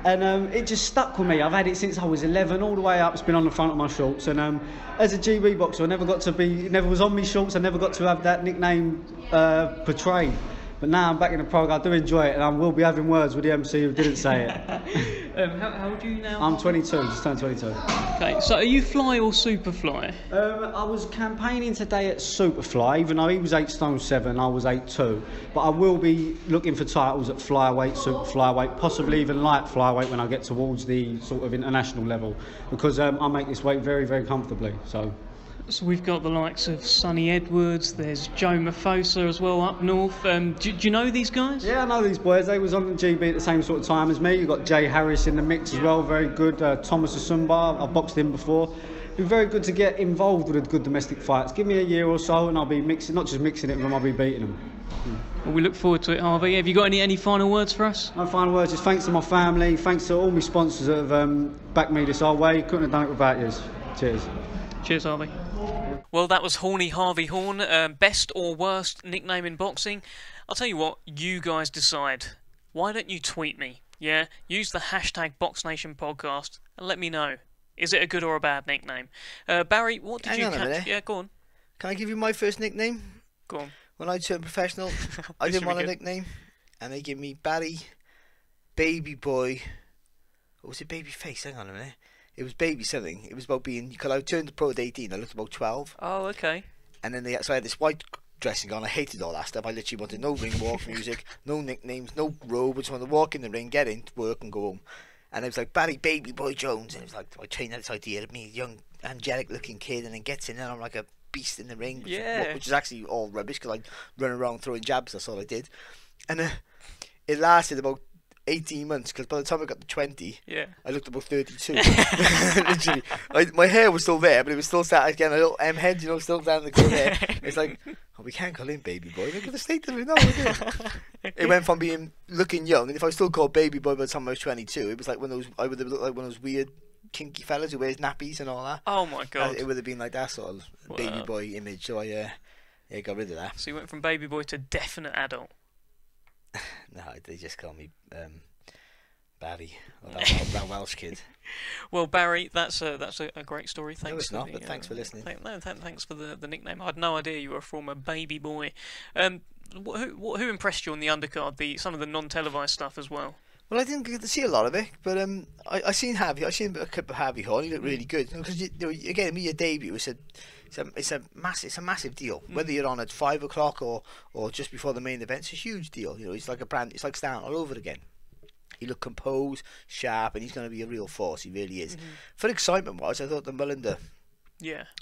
And it just stuck with me. I've had it since I was 11, all the way up. It's been on the front of my shorts. And as a GB boxer, I never was on my shorts. I never got to have that nickname portrayed. But now I'm back in the prog, I do enjoy it, and I will be having words with the MC who didn't say it. How old are you now? I'm 22, just turned 22. Okay, so are you fly or super fly? I was campaigning today at Superfly, even though he was 8 stone 7, I was 8'2". But I will be looking for titles at flyweight, super flyweight, possibly even light flyweight when I get towards the sort of international level, because I make this weight very, very comfortably. So we've got the likes of Sonny Edwards, there's Joe Mafosa as well up north. Do you know these guys? Yeah, I know these boys. They was on the GB at the same sort of time as me. You've got Jay Harris in the mix as well, very good. Thomas Asumba, I've boxed him before. Be very good to get involved with good domestic fights. Give me a year or so and I'll be mixing, not just mixing it with them, I'll be beating them. Well, we look forward to it, Harvey. Have you got any final words for us? No final words, just thanks to my family, thanks to all my sponsors that have backed me this whole way. Couldn't have done it without you. Cheers. Cheers, Harvey. Well, that was Horny Harvey Horn. Best or worst nickname in boxing? I'll tell you what, you guys decide. Why don't you tweet me? Yeah, use the hashtag BoxNation podcast and let me know. Is it a good or a bad nickname? Barry, what did you catch? Yeah, go on. Can I give you my first nickname? Go on. When I turned professional, I didn't want a nickname, and they gave me Barry, Baby Boy. Or was it Baby Face? Hang on a minute. It was baby something. It was about being, because I turned pro at 18, I looked about 12. Oh, okay. And then so I had this white dressing on. I hated all that stuff. I literally wanted no ring walk music, no nicknames, no robe. I just wanted to walk in the ring, get in, work and go home. And it was like Barry Baby Boy Jones. And it was like, I trained this idea of me, a young, angelic looking kid, and then gets in and I'm like a beast in the ring. Yeah. Which is actually all rubbish because I run around throwing jabs, that's all I did. And it lasted about 18 months, because by the time I got to 20, I looked about 32. Literally, my hair was still there, but it was still sat again, a little M head, still down the corner. It's like, we can't call him Baby Boy. Look at the state of it now. It went from being looking young, and if I was still called Baby Boy by the time I was 22, it was like I would have looked like one of those weird kinky fellas who wears nappies and all that. Oh my god! It would have been like that sort of Baby Boy image. So I got rid of that. So you went from Baby Boy to definite adult. No, they just call me Barry, or that Welsh kid. Well, Barry, that's a great story. Thanks. No, it's not, but thanks for listening. Thanks for the nickname. I had no idea you were a former Baby Boy. Who impressed you on the undercard? Some of the non-televised stuff as well. Well, I didn't get to see a lot of it, but I seen Harvey. I seen a clip of Harvey Horn. He looked really good. Because again, your debut, it's a massive deal. Whether you're on at 5 o'clock or just before the main event, it's a huge deal. It's like it's like starting all over again. He looked composed, sharp, and he's going to be a real force. He really is. For excitement-wise, I thought the Mullender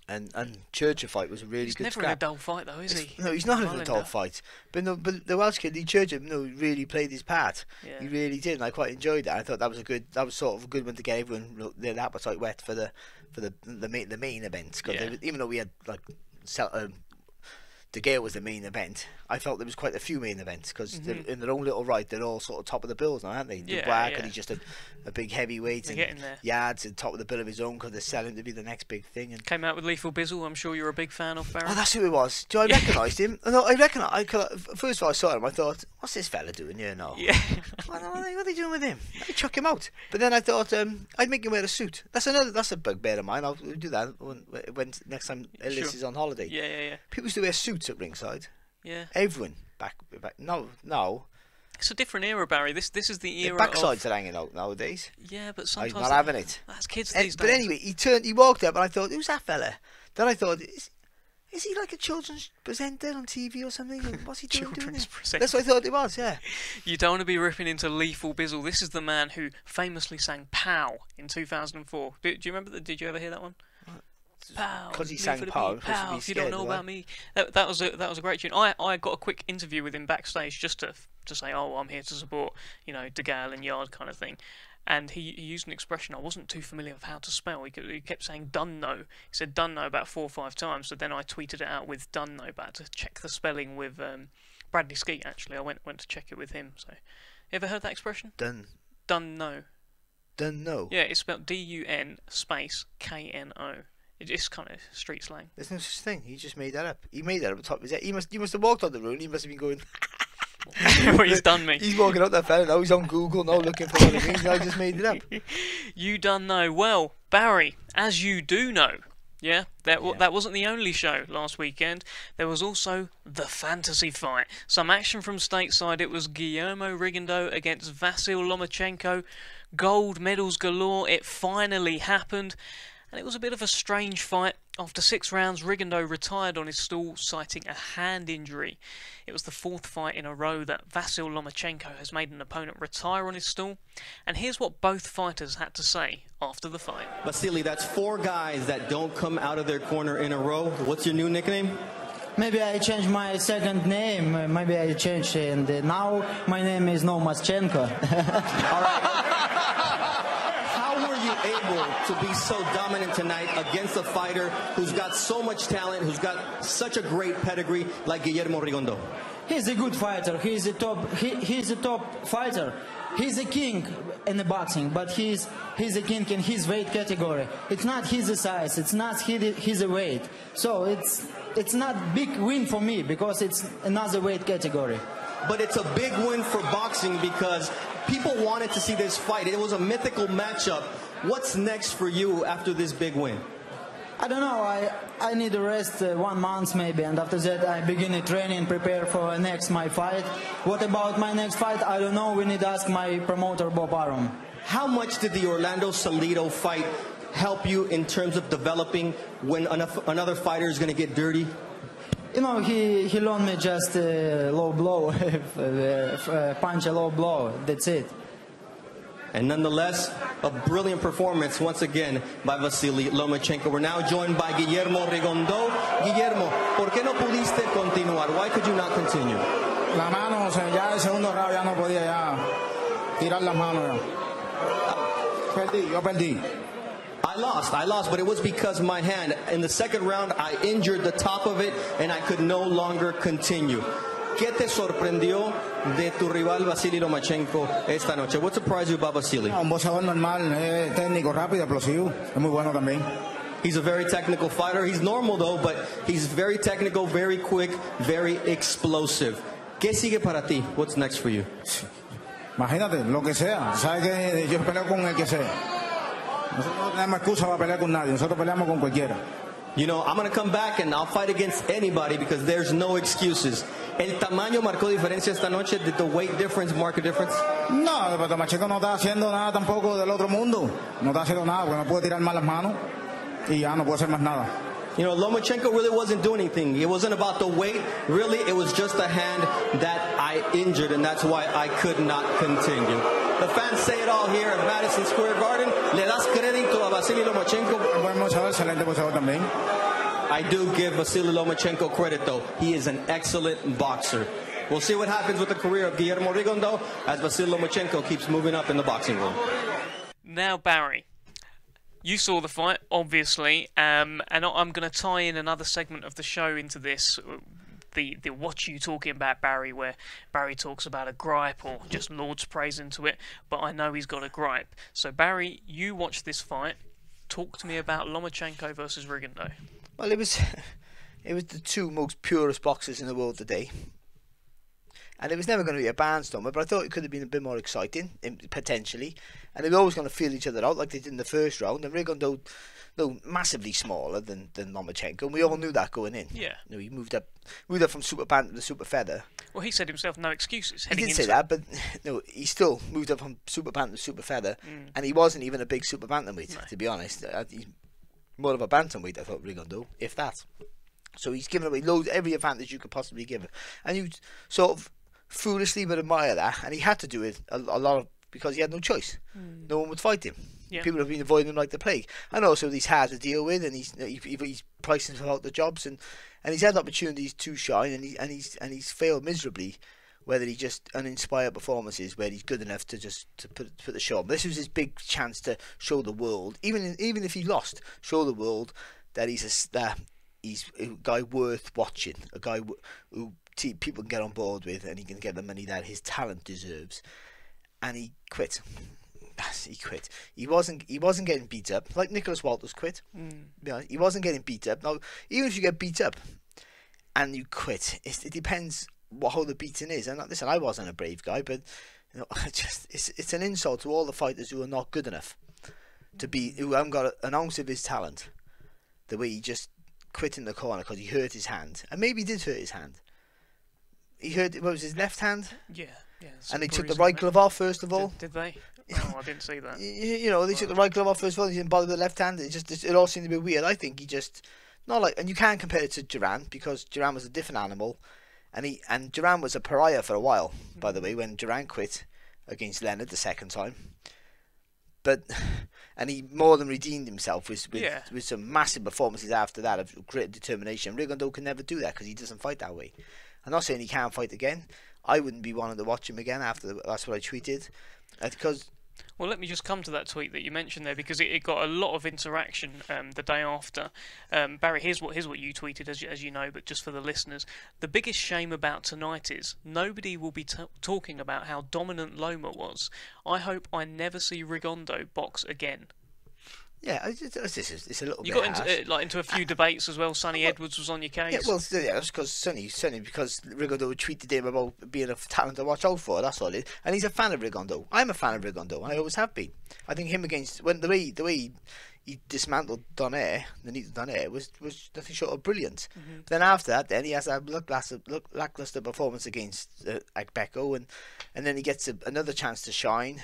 and Churchill fight was a really good scrap. He's never in a dull fight, though, is he? No, he's not in a dull fight. But the Welsh kid, Churchill, really played his part. Yeah. He really did, and I quite enjoyed that. I thought that was sort of a good one to get everyone their appetite wet for the main event. Because even though we had De Gale was the main event, I felt there was quite a few main events, because in their own little right, they're all sort of top of the bills now, aren't they? And he's just a big heavyweight, and getting there. Yards at top of the bill of his own, because they're selling to be the next big thing. And came out with Lethal Bizzle. I'm sure you're a big fan of, Barry. Oh, that's who it was. I recognised him. No, first of all, I saw him. I thought, what's this fella doing here now? Yeah. What are they doing with him? Let me chuck him out. But then I thought, I'd make him wear a suit. That's a bugbear of mine. I'll do that when next time Ellis is on holiday. Yeah. People used to wear suits at ringside. Yeah. Everyone back. No. It's a different era, Barry. This is the era. The backsides are hanging out nowadays. Yeah, but sometimes I'm not having it. That's kids these days. But anyway, he walked up, and I thought, who's that fella? Then I thought, is he like a children's presenter on TV or something? What's he doing this? That's what I thought it was. Yeah. You don't want to be ripping into Lethal Bizzle. This is the man who famously sang "Pow" in 2004. Do you remember that? Did you ever hear that one? Pow, because he sang Pow. Pow, if you don't know about me. That was a great tune. I got a quick interview with him backstage just to say, oh, I'm here to support, you know, De Gale and Yard kind of thing. And he used an expression I wasn't too familiar with how to spell. He kept saying "dunno." He said "dunno" about 4 or 5 times. So then I tweeted it out with "dunno" back to check the spelling with Bradley Skeet. Actually, I went to check it with him. So, you ever heard that expression? Dunno. Dunno. Yeah, it's spelled D-U-N space K-N-O. It's kind of street slang. There's no such thing. He just made that up. He made that up on top of his head. You must have walked on the room. He must have been going. Well, he's done me. He's walking out that fella now. He's on Google now looking for what it means. I just made it up. You done know. Well, Barry, as you do know, yeah, that wasn't the only show last weekend. There was also the fantasy fight. Some action from stateside. It was Guillermo Rigondeaux against Vasil Lomachenko. Gold medals galore. It finally happened. And it was a bit of a strange fight. After 6 rounds, Rigondeaux retired on his stool, citing a hand injury. It was the 4th fight in a row that Vasil Lomachenko has made an opponent retire on his stool. And here's what both fighters had to say after the fight. Vasily, that's 4 guys that don't come out of their corner in a row. What's your new nickname? Maybe I changed my second name. Maybe I changed it. And now my name is Lomachenko. All right. Able to be so dominant tonight against a fighter who's got so much talent, who's got such a great pedigree like Guillermo Rigondeaux? He's a good fighter. He's a top fighter. He's a king in the boxing, but he's a king in his weight category. It's not his size. It's not his weight. So it's not big win for me because it's another weight category. But it's a big win for boxing because people wanted to see this fight. It was a mythical matchup. What's next for you after this big win? I don't know. I need to rest 1 month maybe, and after that I begin the training, prepare for my fight. What about my next fight? I don't know. We need to ask my promoter Bob Arum. How much did the Orlando Salido fight help you in terms of developing when another fighter is going to get dirty? You know, he learned me just a low blow, punch a low blow. That's it. And nonetheless, a brilliant performance once again by Vasily Lomachenko. We're now joined by Guillermo Rigondeaux. Guillermo, ¿por qué no pudiste continuar? Why could you not continue? La mano, o sea, ya el segundo round ya no podía ya tirar las manos. Yo perdí. I lost, but it was because my hand, in the second round, I injured the top of it and I could no longer continue. ¿Qué te sorprendió de tu rival Vasily Lomachenko esta noche? What surprised you about Vasily? Un boxeador normal, técnico, rápido, explosivo. Es muy bueno también. He's a very technical fighter. He's normal though, but he's very technical, very quick, very explosive. ¿Qué sigue para ti? What's next for you? Imagínate, lo que sea. Sabes que yo peleo con el que sea. Nosotros no tenemos excusa para pelear con nadie. Nosotros peleamos con cualquiera. You know, I'm going to come back and I'll fight against anybody because there's no excuses. ¿El tamaño marcó diferencia esta noche? Did the weight difference mark a difference? No, pero Lomachenko no está haciendo nada tampoco del otro mundo. No está haciendo nada porque no puede tirar más las manos y ya no puede hacer más nada. You know, Lomachenko really wasn't doing anything. It wasn't about the weight. Really, it was just a hand that I injured, and that's why I could not continue. The fans say it all here at Madison Square Garden. ¿Le das crédito a Vasily Lomachenko? Buen boxeador, excelente boxeador también. I do give Vasily Lomachenko credit, though. He is an excellent boxer. We'll see what happens with the career of Guillermo Rigondeaux as Vasily Lomachenko keeps moving up in the boxing world. Now, Barry, you saw the fight, obviously, and I'm going to tie in another segment of the show into this, the what you talking about, Barry, where Barry talks about a gripe or just Lord's praise into it, but I know he's got a gripe. So, Barry, you watched this fight. Talk to me about Lomachenko versus Rigondeaux. Well, it was the 2 most purest boxers in the world today. And it was never going to be a barnstormer, but I thought it could have been a bit more exciting, potentially. And they were always going to feel each other out like they did in the first round. And Rigondeaux, though massively smaller than Lomachenko, and we all knew that going in. Yeah. You know, he moved up from super bantam to super feather. Well, he said himself, no excuses. He did say that, but no, he still moved up from super bantam to super feather, and he wasn't even a big super bantamweight, to be honest. He's more of a bantamweight, I thought, Rigondeaux, if that. So he's given away every advantage you could possibly give him, and you sort of foolishly would admire that, and he had to do it a lot of because he had no choice. No one would fight him. Yeah. People have been avoiding him like the plague. And also he's hard to deal with, and he's priced himself out the jobs, and he's had opportunities to shine, and he's failed miserably. Whether he just uninspired performances where he's good enough to put the show on. This was his big chance to show the world, even if he lost, show the world that he's a guy worth watching, a guy who people can get on board with, and he can get the money that his talent deserves. And he quit. He quit. He wasn't getting beat up like Nicholas Walters quit. Yeah, he wasn't getting beat up. Now, even if you get beat up and you quit, it depends how the beating is. And listen, I wasn't a brave guy, but it's an insult to all the fighters who are not good enough who haven't got an ounce of his talent. The way he just quit in the corner because he hurt his hand, and maybe he did hurt his hand. He hurt, what was his left hand? Yeah. And they took the right glove off first of all. Did they? Oh, I didn't see that. They took the right glove off first of all. He didn't bother with the left hand. It all seemed a bit weird. I think he just and you can't compare it to Duran because Duran was a different animal. And Duran was a pariah for a while, by the way, when Duran quit against Leonard the second time. And he more than redeemed himself with some massive performances after that of great determination. Rigondeaux can never do that because he doesn't fight that way. I'm not saying he can't fight again. I wouldn't be wanting to watch him again after that's what I tweeted. Because well, let me just come to that tweet that you mentioned there because it got a lot of interaction the day after. Barry, here's what you tweeted, as you know, but just for the listeners. The biggest shame about tonight is nobody will be talking about how dominant Loma was. I hope I never see Rigondeaux box again. Yeah, it's a little bit. You got into a few debates as well. Sonny Edwards was on your case. Yeah, well, that's because Sonny because Rigondeaux tweeted him about being a talent to watch out for. That's all it is. And he's a fan of Rigondeaux. I'm a fan of Rigondeaux, and I always have been. I think him against the way he dismantled Donaire, the neat Donaire, was nothing short of brilliant. Mm-hmm. Then after that, then he has a lackluster performance against Agbeko, and then he gets another chance to shine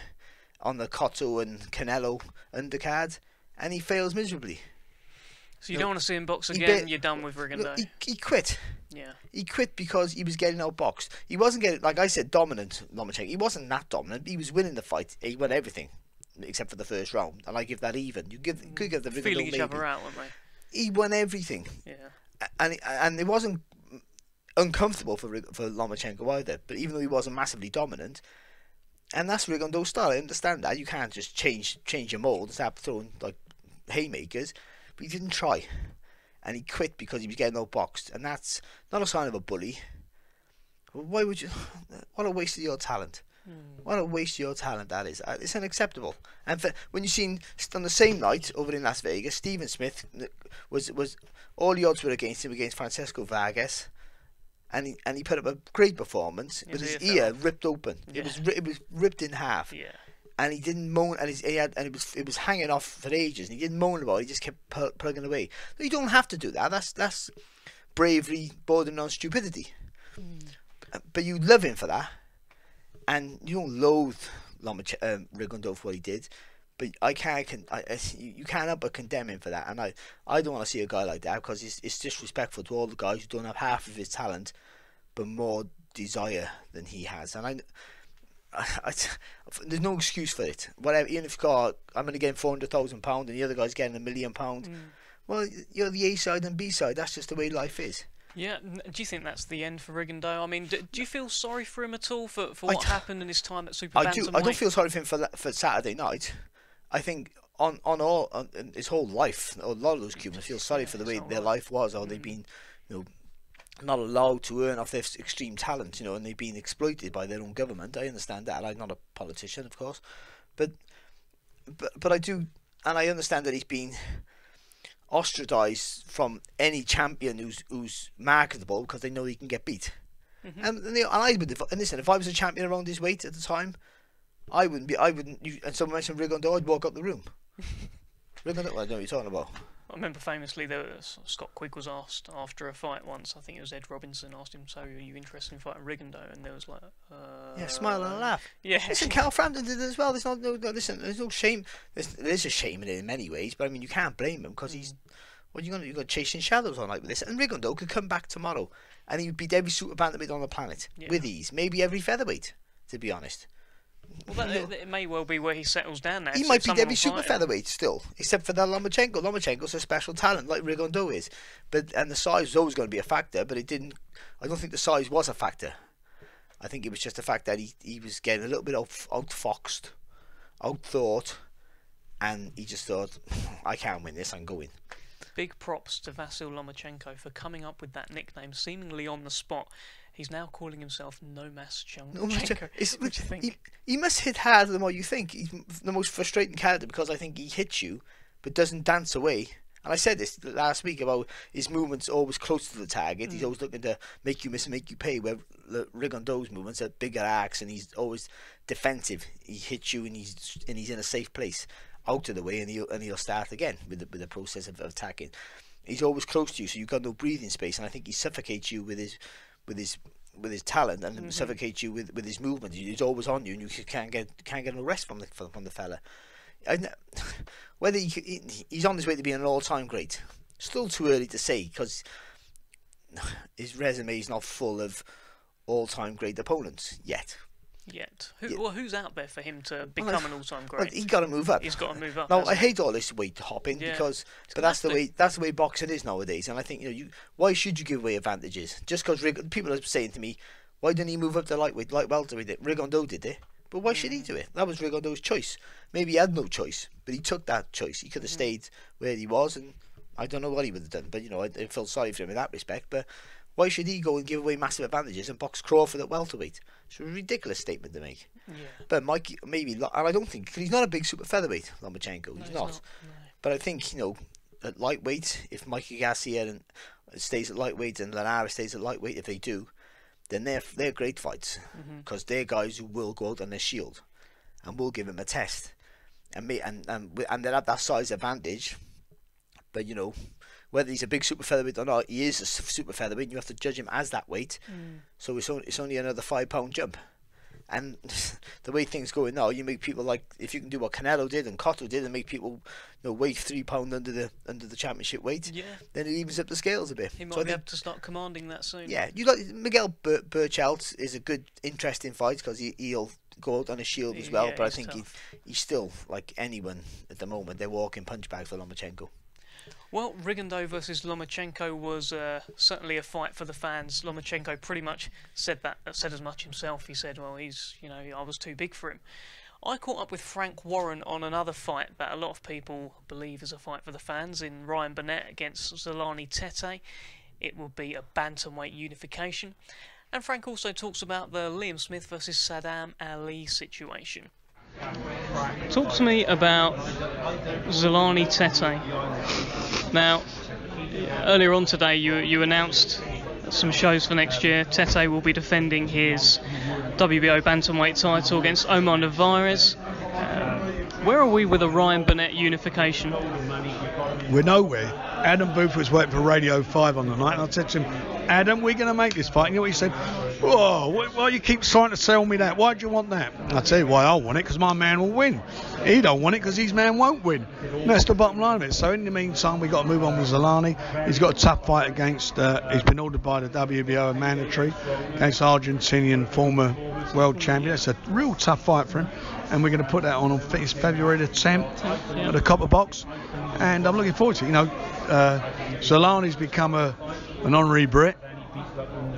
on the Cotto and Canelo undercard. And he fails miserably. So you don't want to see him box again? You're done with Rigondeaux? He quit. Yeah. He quit because he was getting outboxed. He wasn't getting, like I said, dominant, Lomachenko. He wasn't that dominant. He was winning the fight. He won everything except for the first round. And I give that even. You could give the Rigondeaux feeling each other out, weren't they? He won everything. Yeah. And it wasn't uncomfortable for Lomachenko either. But even though he wasn't massively dominant, and that's Rigondeaux's style. I understand that. You can't just change your mould and start throwing like haymakers, but he didn't try, and he quit because he was getting outboxed, and that's not a sign of a bully. Why would you? What a waste of your talent! What a waste of your talent that is. It's unacceptable. And when you seen on the same night over in Las Vegas, Stephen Smith was all the odds were against him against Francesco Vargas. And he put up a great performance, but his ear ripped open. Yeah. It was ripped in half. Yeah. And he didn't moan, and it was hanging off for ages. And he didn't moan about it. He just kept plugging away. You don't have to do that. That's bravery bordering on stupidity. But you love him for that, and you don't loathe Rigondeaux for what he did. But you can't help but condemn him for that, and I don't want to see a guy like that because it's disrespectful to all the guys who don't have half of his talent, but more desire than he has. And there's no excuse for it. Whatever, even if I'm going to get him £400,000 and the other guy's getting £1 million, well, you're the A side and B side. That's just the way life is. Yeah, do you think that's the end for Rigondeaux? I mean, do you feel sorry for him at all for what happened in his time at Super Bantamweight? I don't feel sorry for him for Saturday night. I think on his whole life, a lot of those Cubans feel sorry for the way their life was, or they've been, not allowed to earn off their extreme talent, and they've been exploited by their own government. I understand that. I'm not a politician, of course, but I do, and I understand that he's been ostracized from any champion who's marketable because they know he can get beat. Mm-hmm. And listen, if I was a champion around his weight at the time, and someone mentioned Rigondeaux, I'd walk up the room. Rigondeaux, I don't know what you're talking about. I remember famously Scott Quigg was asked after a fight once, I think it was Ed Robinson asked him, so are you interested in fighting Rigondeaux? And there was like yeah, smile and laugh. Yeah. Listen, Cal Frampton did it as well. Listen, there's no shame. There is a shame in it in many ways, but I mean you can't blame him because he's you're gonna chasing shadows all night with this. And Rigondeaux could come back tomorrow and he would beat every super bantamweight on the planet with ease, maybe every featherweight, to be honest. Well, it may well be where he settles down now. He might be Debbie super featherweight still, except for that Lomachenko. Lomachenko's a special talent, like Rigondeaux is. And the size was always going to be a factor, but it didn't. I don't think the size was a factor. I think it was just the fact that he was getting a little bit outfoxed, outthought, and he just thought, I can't win this, I'm going. Big props to Vasyl Lomachenko for coming up with that nickname seemingly on the spot. He's now calling himself Lomachenko. What do you think? He must hit harder than what you think. He's the most frustrating character because I think he hits you but doesn't dance away. And I said this last week about his movements always close to the target. He's always looking to make you miss and make you pay, where Rigondeaux's movements are bigger arcs and he's always defensive. He hits you and he's in a safe place, out of the way, and he'll start again with the process of attacking. He's always close to you, so you've got no breathing space, and I think he suffocates you with his talent and suffocates you with his movement. He's always on you, and you can't get no rest from the fella. Whether he's on his way to being an all-time great, still too early to say, because his resume is not full of all-time great opponents yet. Who's out there for him to become an all-time great? Well, he's got to move up. He's got to move up. No, I hate all this weight hopping but that's the way boxing is nowadays. And I think why should you give away advantages? Just because people are saying to me, why didn't he move up to lightweight, light welterweight? Rigondeaux did it, but why should he do it? That was Rigondeaux's choice. Maybe he had no choice, but he took that choice. He could have stayed where he was, and I don't know what he would have done. But I felt sorry for him in that respect. But why should he go and give away massive advantages and box Crawford at welterweight? It's a ridiculous statement to make. Yeah. But Mikey, maybe, and I don't think, because he's not a big super featherweight, Lomachenko. He's not. No. But I think, at lightweight, if Mikey Garcia stays at lightweight and Lanara stays at lightweight, if they do, then they're great fights, because they're guys who will go out on their shield and will give him a test, and they'll have that size advantage. But whether he's a big super featherweight or not, he is a super featherweight, and you have to judge him as that weight. So it's only another 5 pound jump. And the way things go now, you make people, like, if you can do what Canelo did and Cotto did and make people weigh 3 pound under the championship weight, then it evens up the scales a bit. He might be able to start commanding that soon. Yeah, Miguel Burchelt is a good, interesting fight because he'll go out on a shield as well. But I think he's still, like anyone at the moment, they're walking punch bag for Lomachenko. Well, Rigondeaux versus Lomachenko was certainly a fight for the fans. Lomachenko pretty much said as much himself. He said, well, I was too big for him. I caught up with Frank Warren on another fight that a lot of people believe is a fight for the fans, in Ryan Burnett against Zolani Tete. It will be a bantamweight unification. And Frank also talks about the Liam Smith versus Saddam Ali situation. Talk to me about Zolani Tete. Now, earlier on today you announced some shows for next year. Tete will be defending his WBO bantamweight title against Omar Narvaez. Where are we with a Ryan Burnett unification? We're nowhere. Adam Booth was waiting for Radio 5 on the night, and I said to him, Adam, we're going to make this fight. And you know what he said? Whoa, why you keep trying to sell me that? Why do you want that? I'll tell you why I want it, because my man will win. He don't want it because his man won't win. And that's the bottom line of it. So in the meantime, we've got to move on with Zolani. He's got a tough fight against, he's been ordered by the WBO, a mandatory, against Argentinian former world champion. It's a real tough fight for him. And we're going to put that on February the 10th at the Copper Box. And I'm looking forward to it. Zolani's become an honorary Brit.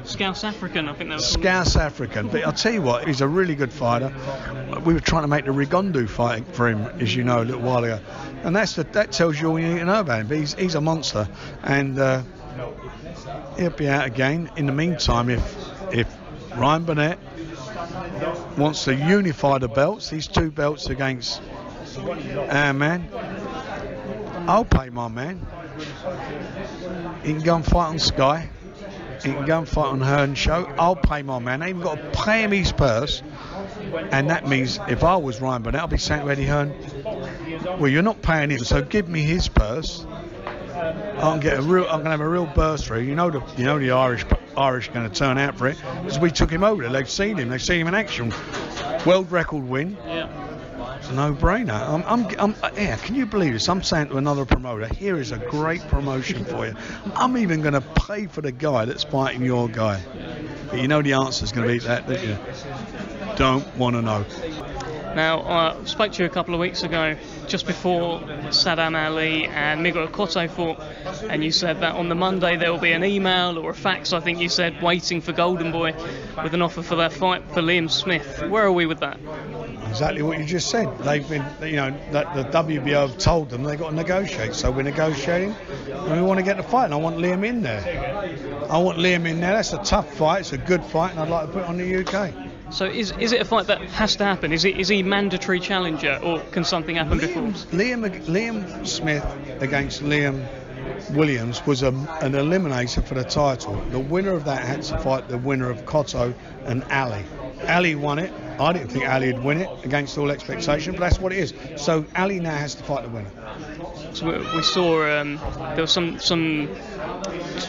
Scouse African, I think that was. Scouse African, but I'll tell you what, he's a really good fighter. We were trying to make the Rigondeaux fight for him, as you know, a little while ago, and that tells you all you need to know about him. But he's a monster, and he'll be out again. In the meantime, if Ryan Burnett wants to unify the belts, these 2 belts against our man, I'll pay my man. He can go and fight on Sky. He can go and fight on Hearn show. I'll pay my man. I even got to pay him his purse. And that means if I was Ryan Burnett, I'll be saying to Eddie Hearn, well, you're not paying him, so give me his purse. I'm going to have a real burst through. You know the Irish are going to turn out for it, because we took him over there. They've seen him in action. World record win. Yeah. It's a no-brainer. Yeah, can you believe this? I'm saying to another promoter, here is a great promotion for you. I'm even going to pay for the guy that's fighting your guy. But you know the answer's going to be that, don't you? Don't want to know. Now, I spoke to you a couple of weeks ago, just before Saddam Ali and Miguel Cotto fought, and you said that on the Monday there will be an email or a fax, I think you said, waiting for Golden Boy with an offer for that fight for Liam Smith. Where are we with that? Exactly what you just said. They've been, you know, that the WBO have told them they've got to negotiate. So we're negotiating, and we want to get the fight. And I want Liam in there. I want Liam in there. That's a tough fight. It's a good fight, and I'd like to put it on the UK. So is it a fight that has to happen? Is he mandatory challenger, or can something happen before? Liam Smith against Liam Williams was an eliminator for the title. The winner of that had to fight the winner of Cotto and Ali. Ali won it. I didn't think Ali would win it against all expectation, but that's what it is. So Ali now has to fight the winner. So we saw there was some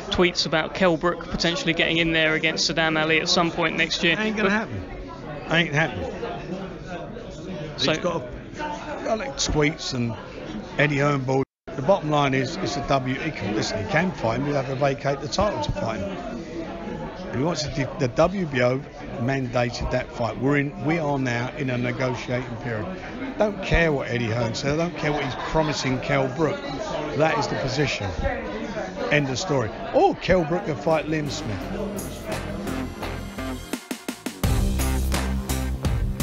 tweets about Kell Brook potentially getting in there against Saddam Ali at some point next year. Ain't gonna happen. Ain't happening. So, he's got like tweets and Eddie Hearn ball. The bottom line is it's a W. He can fight him. He'll have to vacate the title to fight him. He wants to. The WBO mandated that fight. We are now in a negotiating period. Don't care what Eddie Hearn said. I don't care what he's promising Kell Brook. That is the position. End of story. Or Kell Brook can fight Liam Smith.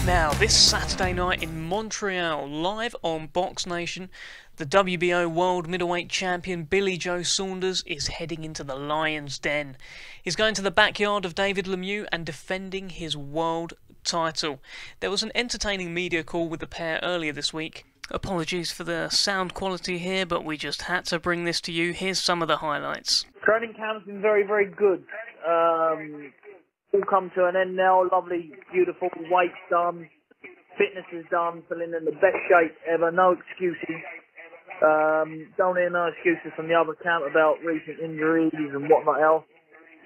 Now, this Saturday night in Montreal, live on BoxNation, the WBO World Middleweight Champion Billy Joe Saunders is heading into the Lion's Den. He's going to the backyard of David Lemieux and defending his world title. There was an entertaining media call with the pair earlier this week. Apologies for the sound quality here, but we just had to bring this to you. Here's some of the highlights. Training camp's been very, very good. All come to an end now. Lovely, beautiful. Weight's done. Fitness is done. Feeling in the best shape ever. No excuses. Don't hear no excuses from the other camp about recent injuries and whatnot else.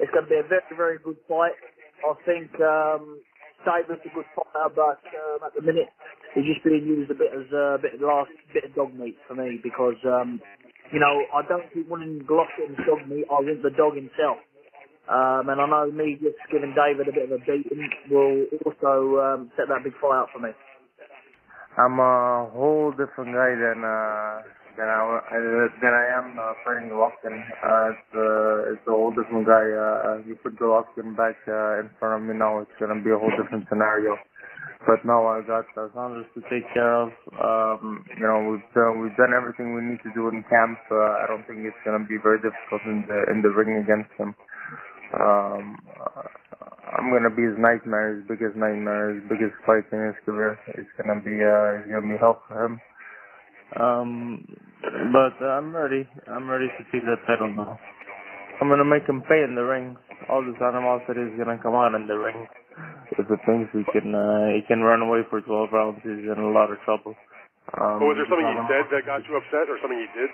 It's going to be a very, very good fight. I think David's a good fighter, but at the minute he's just being used a bit as a last bit of dog meat for me because you know, I don't keep wanting Golovkin's dog meat. I want the dog himself. And I know me just giving David a bit of a beating will also set that big fight out for me. I'm a whole different guy than I am fighting Golovkin. It's a whole different guy. You put Golovkin back in front of me now, it's gonna be a whole different scenario. But now I got Saunders to take care of. You know, we've done everything we need to do in camp. I don't think it's gonna be very difficult in the ring against him. I'm gonna be his nightmare, his biggest nightmare, his biggest fight in his career. It's gonna be hell for him. But I'm ready to take that title now. I'm gonna make him pay in the ring. All this animosity is gonna come out in the ring. If it thinks he can run away for 12 rounds, he's in a lot of trouble. Was there something he said that got you upset, or something he did?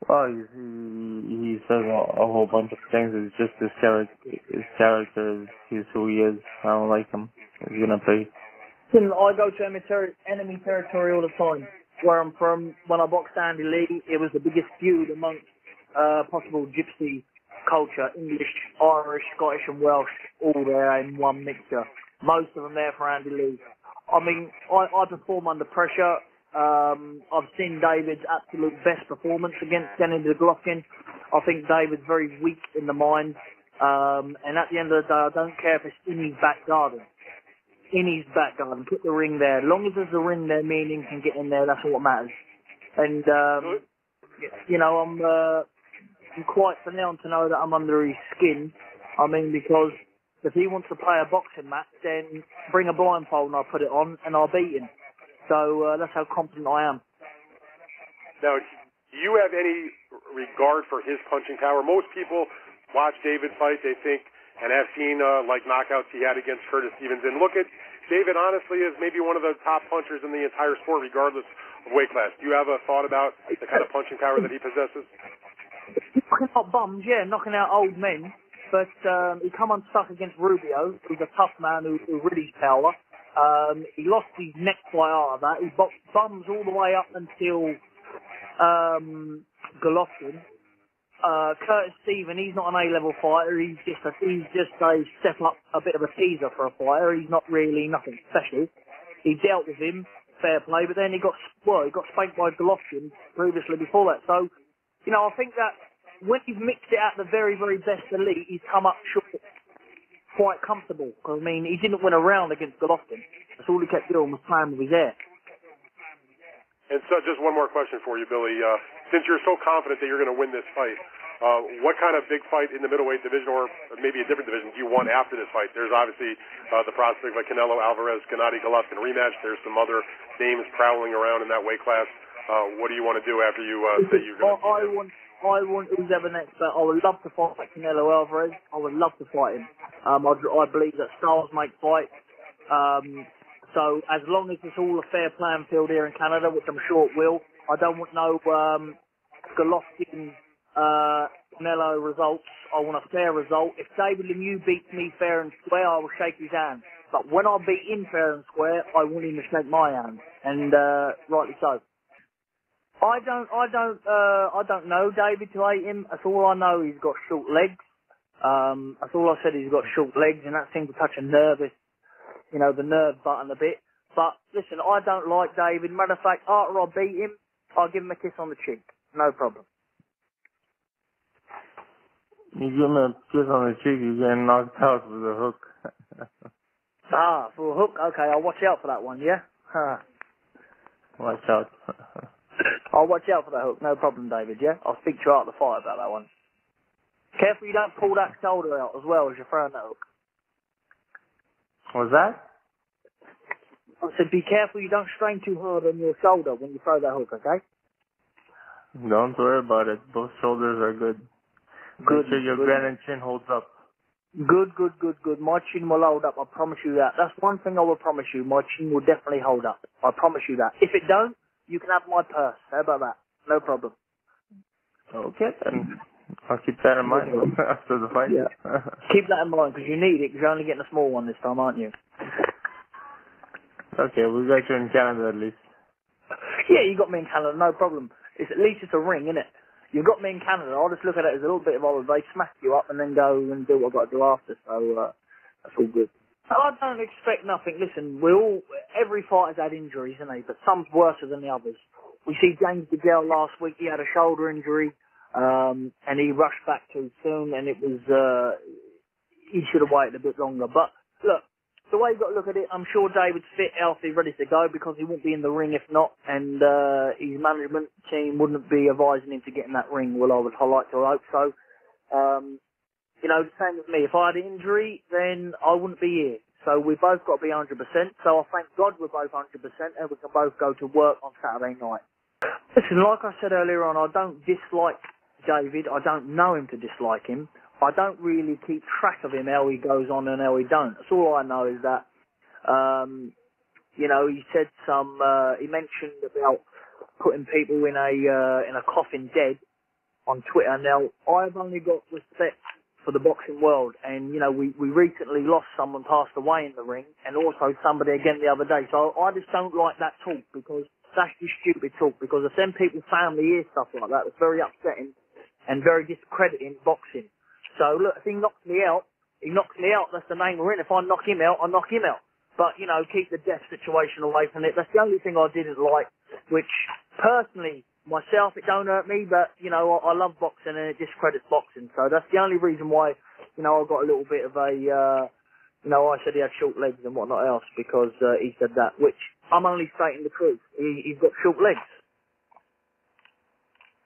Well, he says a whole bunch of things. It's just his character. He's who he is. I don't like him. He's gonna pay. Listen, I go to enemy territory all the time. Where I'm from, when I boxed Andy Lee, it was the biggest feud amongst possible gypsy culture. English, Irish, Scottish and Welsh, all there in one mixture. Most of them there for Andy Lee. I mean, I perform under pressure. I've seen David's absolute best performance against Gennady Golovkin. I think David's very weak in the mind. And at the end of the day, I don't care if it's in his back garden. In his back garden, put the ring there. As long as there's a ring there, me and him can get in there, that's what matters. And, you know, I'm quite renowned to know that I'm under his skin. I mean, because if he wants to play a boxing match, then bring a blindfold and I'll put it on and I'll beat him. So that's how confident I am. Now, do you have any regard for his punching power? Most people watch David fight, they think, and have seen like knockouts he had against Curtis Stevens, and look at David honestly as maybe one of the top punchers in the entire sport, regardless of weight class. Do you have a thought about the kind of punching power that he possesses? Knocking out bums, yeah, knocking out old men. But he come unstuck against Rubio, who's a tough man who really power. He lost his neck fight out of that. He boxed bums all the way up until Golovkin. Curtis Stephen, he's not an A-level fighter. He's just a step up, a bit of a teaser for a fighter. He's not really nothing special. He dealt with him, fair play, but then he got spanked by Golovkin previously before that. So, you know, I think that when he's mixed it at the very, very best elite, he's come up short quite comfortable. Because, I mean, he didn't win a round against Golovkin. That's all he kept doing was playing with his hair. And so just one more question for you, Billy. Since you're so confident that you're going to win this fight, what kind of big fight in the middleweight division or maybe a different division do you want after this fight? There's obviously the prospect of a Canelo Alvarez, Gennady Golovkin rematch. There's some other names prowling around in that weight class. What do you want to do after you say you're going to I want who's ever next, but I would love to fight Canelo Alvarez. I would love to fight him. I believe that styles make fights. So as long as it's all a fair playing field here in Canada, which I'm sure it will, I don't want no Golovkin Canelo results. I want a fair result. If David Lemieux beats me fair and square, I will shake his hand. But when I beat him fair and square, I want him to shake my hand, and rightly so. I don't know David to hate him. That's all I know. He's got short legs. That's all I said. He's got short legs, and that seems to touch a nervous. You know, the nerve button a bit. But, listen, I don't like David. Matter of fact, after I beat him, I'll give him a kiss on the cheek. No problem. You give him a kiss on the cheek, you're getting knocked out with a hook. For a hook? Okay, I'll watch out for that one, yeah? Watch out. I'll watch out for that hook. No problem, David, yeah? I'll speak to you after the fight about that one. Careful you don't pull that shoulder out as well as you're throwing that hook. What's that? I said, be careful you don't strain too hard on your shoulder when you throw that hook, okay? Don't worry about it. Both shoulders are good. Make sure your granite chin holds up. Good. My chin will hold up, I promise you that. That's one thing I will promise you. My chin will definitely hold up. I promise you that. If it don't, you can have my purse. How about that? No problem. Okay, then. I'll keep that in mind after the fight. Yeah. Keep that in mind, because you need it, because you're only getting a small one this time, aren't you? Okay, we got you in Canada at least. Yeah, you got me in Canada, no problem. At least it's a ring, innit? You got me in Canada, I'll just look at it as a little bit of holiday, smack you up, and then go and do what I've got to do after, so that's all good. I don't expect nothing. Listen, every fighter's had injuries, isn't he? But some's worse than the others. We see James DeGale last week, he had a shoulder injury. And he rushed back too soon, and it was, he should have waited a bit longer. But, look, the way you've got to look at it, I'm sure David's fit, healthy, ready to go, because he won't be in the ring if not, and his management team wouldn't be advising him to get in that ring. Well, I like to hope so. You know, the same with me. If I had an injury, then I wouldn't be here. So we've both got to be 100%. So I thank God we're both 100%, and we can both go to work on Saturday night. Listen, like I said earlier on, I don't dislike David. I don't know him to dislike him. I don't really keep track of him, how he goes on and how he don't. That's all I know is that, you know, he said he mentioned about putting people in a coffin dead on Twitter. Now, I've only got respect for the boxing world, and, you know, we recently lost someone passed away in the ring, and also somebody again the other day. So I just don't like that talk, because that's just stupid talk, because if them people's family hear stuff like that, it's very upsetting and very discrediting boxing. So, look, if he knocks me out, that's the name we're in. If I knock him out, I knock him out. But, you know, keep the death situation away from it. That's the only thing I didn't like, which, personally, myself, it don't hurt me, but, you know, I love boxing and it discredits boxing. So that's the only reason why, you know, I got a little bit of a, you know, I said he had short legs and whatnot else, because he said that, which I'm only stating the truth. He's got short legs.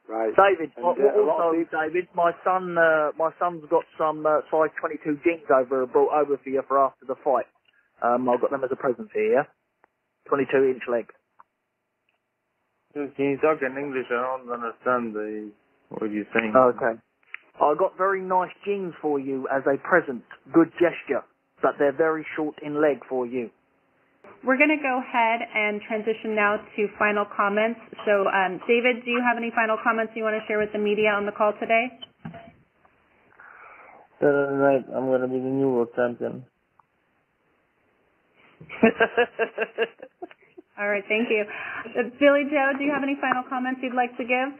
Right. David, David, my son's got some size 22 jeans brought over for you for after the fight. I've got them as a present for you, yeah? 22-inch legs. Can you talk in English? I don't understand what you're saying. Okay. I got very nice jeans for you as a present. Good gesture. But they're very short in leg for you. We're going to go ahead and transition now to final comments. So, David, do you have any final comments you want to share with the media on the call today? Saturday night, I'm going to be the new world champion. All right, thank you. Billy Joe, do you have any final comments you'd like to give?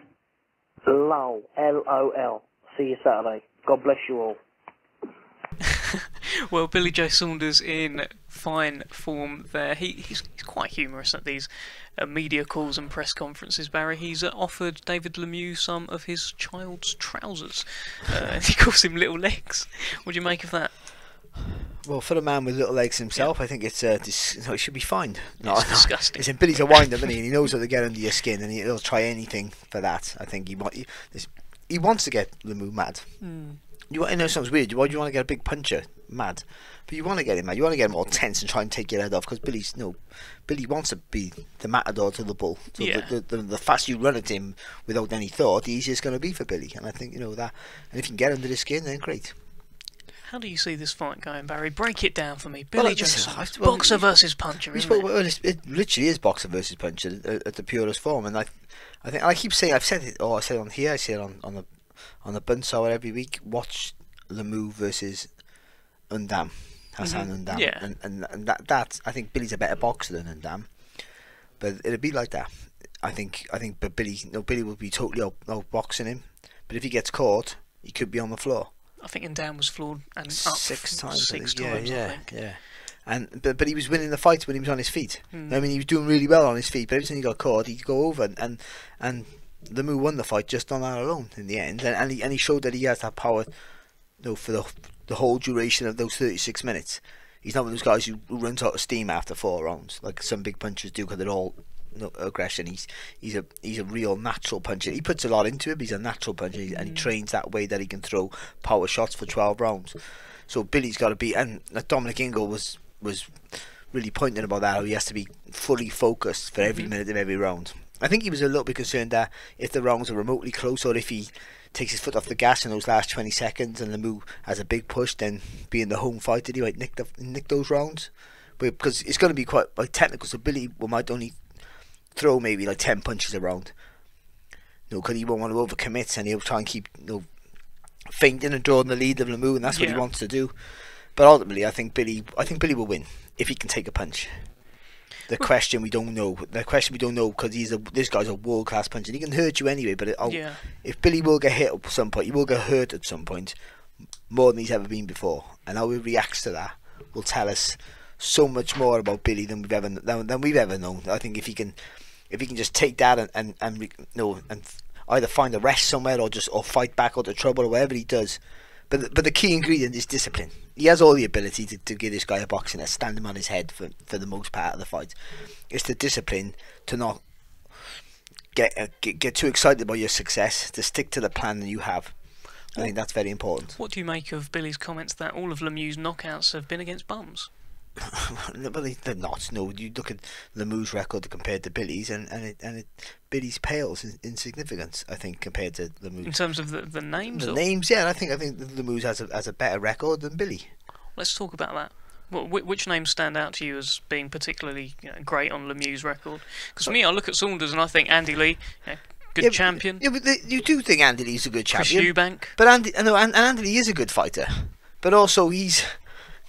LOL. L-O-L. See you Saturday. God bless you all. Well, Billy Joe Saunders in fine form there. He's quite humorous at these media calls and press conferences, Barry. He's offered David Lemieux some of his child's trousers. He calls him little legs. What do you make of that? Well, for a man with little legs himself, I think it should be fine. It's disgusting. Listen, Billy's a wind-up, isn't he? And he knows how to get under your skin, and he'll try anything for that. I think he wants to get Lemieux mad. I know it sounds weird. Why do you want to get a big puncher mad? But you want to get him mad. You want to get him all tense and try and take your head off, because Billy wants to be the matador to the bull. So the faster you run at him without any thought, the easier it's going to be for Billy. And I think that. And if you can get under the skin, then great. How do you see this fight going, Barry? Break it down for me. Billy Joe Saunders, boxer versus puncher, isn't it? It literally is boxer versus puncher at the purest form. And I think I keep saying, I've said it. I said it on here. I say it on the Bunsour every week. Watch Lemieux versus Undam, Hassan Undam. Yeah. And that I think Billy's a better boxer than Undam, but it'll be like that. I think but Billy will be totally outboxing him. But if he gets caught, he could be on the floor. I think Undam was floored and up 6 times. I think. Yeah. And but he was winning the fight when he was on his feet. I mean, he was doing really well on his feet. But every time he got caught, he'd go over and Lemieux won the fight just on that alone in the end. And he showed that he has that power, for the whole duration of those 36 minutes. He's not one of those guys who runs out of steam after 4 rounds like some big punchers do, because they're all aggression. He's a real natural puncher. He puts a lot into it, but he's a natural puncher, and he trains that way that he can throw power shots for 12 rounds. So Billy's got to be, and Dominic Ingle was really pointing about that, how he has to be fully focused for every minute of every round. I think he was a little bit concerned that if the rounds are remotely close, or if he takes his foot off the gas in those last 20 seconds and Lemieux has a big push, then being the home fighter, he might nick those rounds. But because it's going to be quite technical, so Billy might only throw maybe like 10 punches around, because he won't want to overcommit, and he'll try and keep feinting and drawing the lead of Lemieux, and that's what he wants to do. But ultimately, I think Billy will win if he can take a punch. The question we don't know, because this guy's a world class puncher. He can hurt you anyway, but if Billy will get hit at some point, he will get hurt at some point more than he's ever been before, and how he reacts to that will tell us so much more about Billy than we've ever known. I think if he can just take that and either find a rest somewhere or fight back out of trouble or whatever he does. But the key ingredient is discipline. He has all the ability to give this guy a boxing and stand him on his head for the most part of the fight. It's the discipline to not get too excited about your success, to stick to the plan that you have. I think that's very important. What do you make of Billy's comments that all of Lemieux's knockouts have been against bums? They're not. No, you look at Lemieux's record compared to Billy's, and Billy's pales in significance, I think, compared to Lemieux's. In terms of the names? Names, yeah. I think Lemieux's has a better record than Billy. Let's talk about that. Which names stand out to you as being particularly great on Lemieux's record? Because for me, I look at Saunders and I think Andy Lee, good champion. Yeah, but you do think Andy Lee's a good champion. Chris Eubank. But Andy Lee is a good fighter. But also he's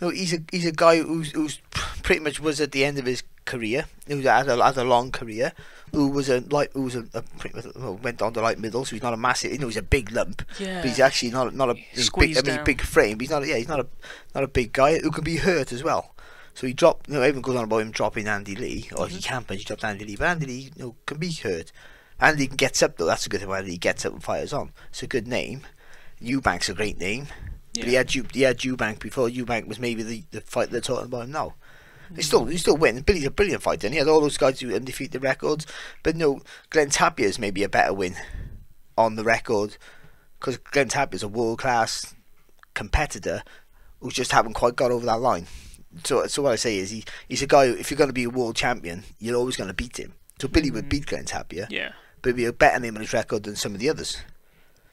a guy who's pretty much was at the end of his career. Who had a long career. Who went on to light middle. So he's not a massive. He's a big lump. Yeah. But he's actually not a big frame. But he's not a big guy who can be hurt as well. So he dropped. Everyone goes on about him dropping Andy Lee, or he can't punch. He dropped Andy Lee, but Andy Lee can be hurt. Andy gets up though. That's a good thing. Andy gets up and fires on. It's a good name. Eubank's a great name. Yeah. But he had Eubank before. Eubank was maybe the fighter they're talking about him now. He still wins. Billy's a brilliant fighter, and he had all those guys who undefeated records. But Glenn Tappier's maybe a better win on the record, because Glenn Tappier's a world class competitor who just haven't quite got over that line. So what I say is he's a guy who, if you're going to be a world champion, you're always going to beat him. So Billy would beat Glenn Tappier, but he'd be a better name on his record than some of the others.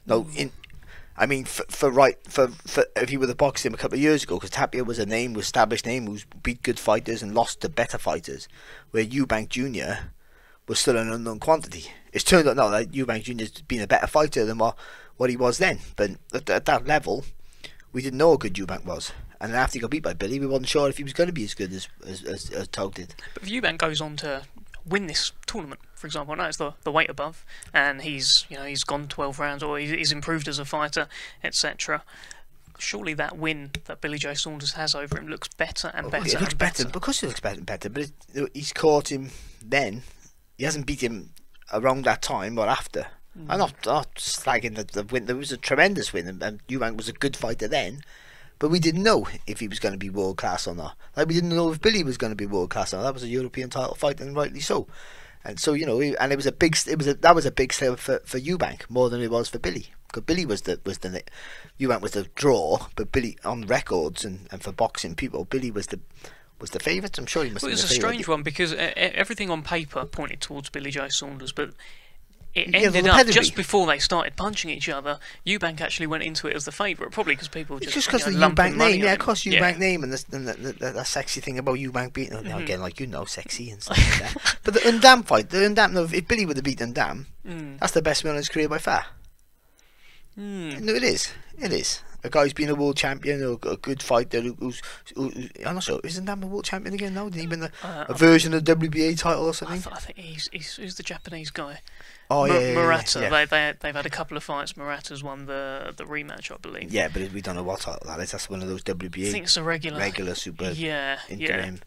No, if he would have boxed him a couple of years ago, because Tapia was established name who's beat good fighters and lost to better fighters, where Eubank Jr. was still an unknown quantity. It's turned out now that Eubank Jr. has been a better fighter than what he was then, but at that level we didn't know how good Eubank was, and after he got beat by Billy, we wasn't sure if he was going to be as good as touted. But if Eubank goes on to win this tournament, for example. I know it's the weight above, and he's gone 12 rounds, or he's improved as a fighter, etc. Surely that win that Billy Joe Saunders has over him looks better and better. It looks better because he looks better, but he's caught him then. He hasn't beat him around that time or after. I'm not slagging the win. There was a tremendous win, and Eubank was a good fighter then, but we didn't know if he was going to be world class or not. Like, we didn't know if Billy was going to be world class or not. That was a European title fight, and rightly so. And so, you know, and it was a big step for Eubank more than it was for Billy. Because Billy Eubank was the draw, but Billy on records and for boxing people, Billy was the favourite. I'm sure he must. Well, it was a strange one because everything on paper pointed towards Billy Joe Saunders, but it ended up just before they started punching each other. Eubank actually went into it as the favourite, probably because people just because of the Eubank name, of course, Eubank name and the sexy thing about Eubank beating again, like sexy and stuff like that. But the Undam fight, if Billy would have beat Undam, that's the best win of his career by far. No, it is. A guy who's been a world champion, or a good fighter who's I'm not sure, isn't Undam a world champion again now? Did he win a version of the WBA title or something? I think he's the Japanese guy. Oh yeah, Murata. Yeah. They've had a couple of fights. Murata's won the rematch, I believe. Yeah, but we don't know what title that is. That's one of those WBA. I think it's a regular super interim.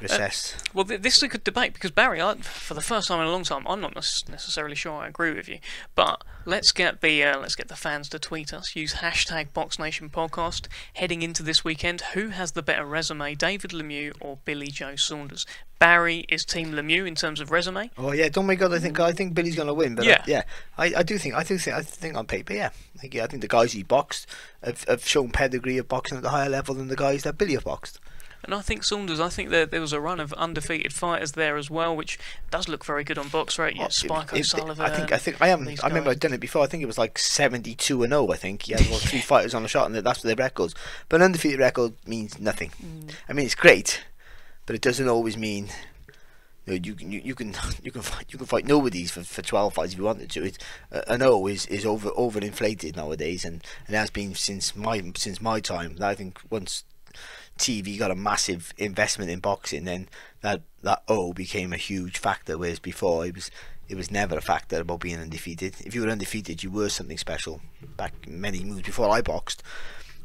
Recess. Well, this is a good debate because Barry, for the first time in a long time, I'm not necessarily sure I agree with you. But let's get the fans to tweet us. Use hashtag BoxNationPodcast. Heading into this weekend, who has the better resume, David Lemieux or Billy Joe Saunders? Barry is Team Lemieux in terms of resume. Oh yeah, don't my God, I think Billy's going to win. But I think on paper, yeah. I think the guys he boxed have shown pedigree of boxing at a higher level than the guys that Billy have boxed. And I think Saunders, there was a run of undefeated fighters there as well, which does look very good on BoxRec. Yeah, Spike O'Sullivan. I remember I'd done it before. I think it was like 72-0. I think he had 3 fighters on the shot, and that's their records. But an undefeated record means nothing. I mean, it's great, but it doesn't always mean. You can fight nobodies for 12 fights if you wanted to. An O is overinflated nowadays, and it has been since my time. I think once TV got a massive investment in boxing, then that O became a huge factor, whereas before it was never a factor about being undefeated. If you were undefeated, you were something special. Back many moves before I boxed,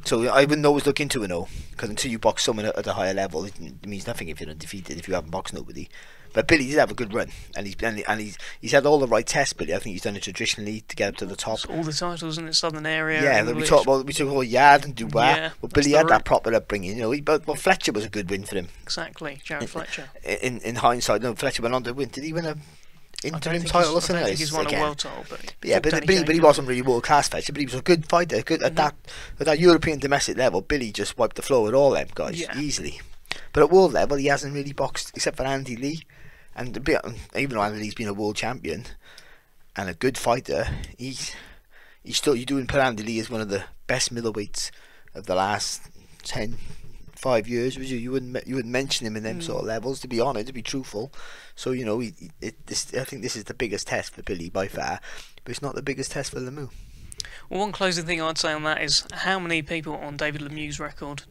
so I wouldn't always look into an O, because until you box someone at a higher level, it means nothing if you're undefeated, if you haven't boxed nobody. But Billy did have a good run, and he's had all the right tests. Billy, I think he's done it traditionally to get up to the top. All the titles in the southern area. Yeah, we talk about Yard and Dubois. Yeah, well, Billy had that proper upbringing, but Fletcher was a good win for him. Exactly, Jared Fletcher. In hindsight, no, Fletcher went on to win. Did he win a interim title or something? I think he's won a world title, but he wasn't really world class Fletcher, but he was a good fighter. At that European domestic level, Billy just wiped the floor with all them guys easily. But at world level, he hasn't really boxed except for Andy Lee. And even though Andy Lee's been a world champion and a good fighter, you do put Andy Lee as one of the best middleweights of the last 5 years. You wouldn't mention him in them sort of levels, to be honest, to be truthful. So I think this is the biggest test for Billy by far, but it's not the biggest test for Lemieux. Well, one closing thing I'd say on that is how many people on David Lemieux's record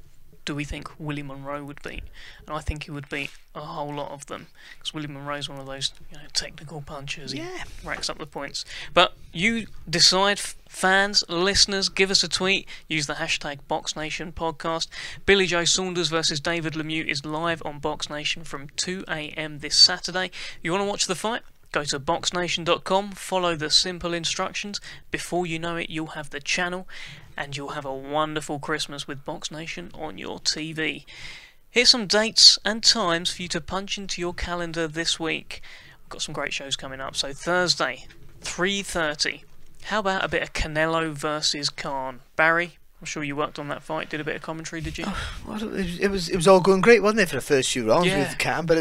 do we think Willie Monroe would beat? And I think he would beat a whole lot of them, because Willie Monroe's one of those technical punchers. He racks up the points. But you decide, fans, listeners, give us a tweet. Use the hashtag BoxNationPodcast. Billy Joe Saunders versus David Lemieux is live on BoxNation from 2 AM this Saturday. You want to watch the fight? Go to BoxNation.com, follow the simple instructions. Before you know it, you'll have the channel, and you'll have a wonderful Christmas with BoxNation on your TV. Here's some dates and times for you to punch into your calendar this week. We've got some great shows coming up. So Thursday, 3:30. How about a bit of Canelo versus Khan? Barry, I'm sure you worked on that fight, did a bit of commentary, did you? It was all going great, wasn't it, for the first few rounds with Khan? But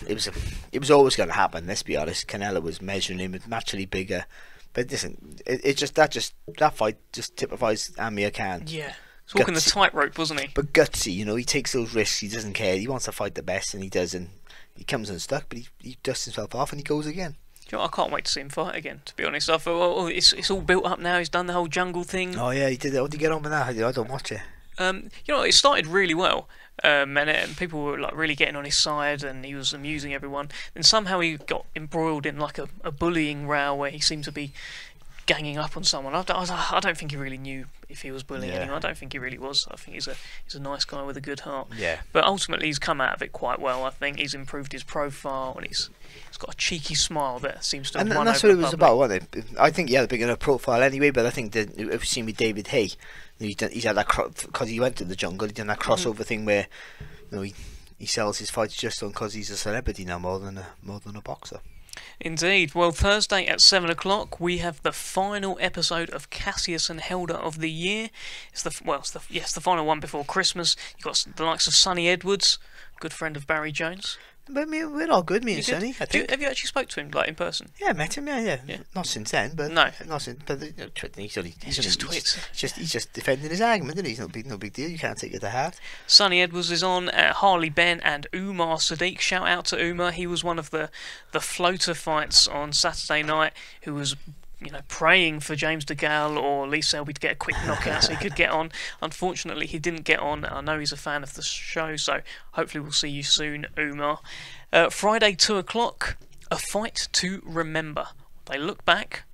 it was always going to happen. Let's be honest. Canelo was measuring him, naturally bigger. But listen, that fight just typifies Amir Khan. Yeah, he's walking the tightrope, wasn't he? But gutsy, he takes those risks. He doesn't care. He wants to fight the best, and he does. And he comes unstuck, but he dusts himself off, and he goes again. You know, I can't wait to see him fight again, to be honest. I thought, it's all built up now. He's done the whole jungle thing. Oh yeah, he did it. How did he get on with that? I don't watch it. It started really well. And people were like really getting on his side, and he was amusing everyone. Then somehow he got embroiled in like a bullying row where he seemed to be ganging up on someone. I don't think he really knew if he was bullying anyone. I don't think he really was. I think he's a nice guy with a good heart. Yeah. But ultimately, he's come out of it quite well. I think he's improved his profile, and he's got a cheeky smile that seems to have won and that's over what it the was public. about, wasn't it? I think he had a big enough profile anyway, but I think that we've seen with David Hay, he's had that because he went to the jungle. He's done that crossover thing where he sells his fights just on because he's a celebrity now more than a boxer. Indeed. Well, Thursday at 7 o'clock we have the final episode of Cassius and Helder of the year. It's the final one before Christmas. You've got the likes of Sonny Edwards, good friend of Barry Jones. But we're all good, me and Sonny. Have you actually spoke to him like in person? Yeah, I met him. Yeah. Not since then, but no, not since. But he's just defending his argument, isn't he? He's no big deal. You can't take it to heart. Sonny Edwards is on. Harley Ben and Umar Sadiq. Shout out to Umar. He was one of the floater fights on Saturday night. Who was praying for James DeGale or Lee Selby to get a quick knockout so he could get on. Unfortunately, he didn't get on. I know he's a fan of the show, so hopefully we'll see you soon, Umar. Friday, 2 o'clock, a fight to remember. They look back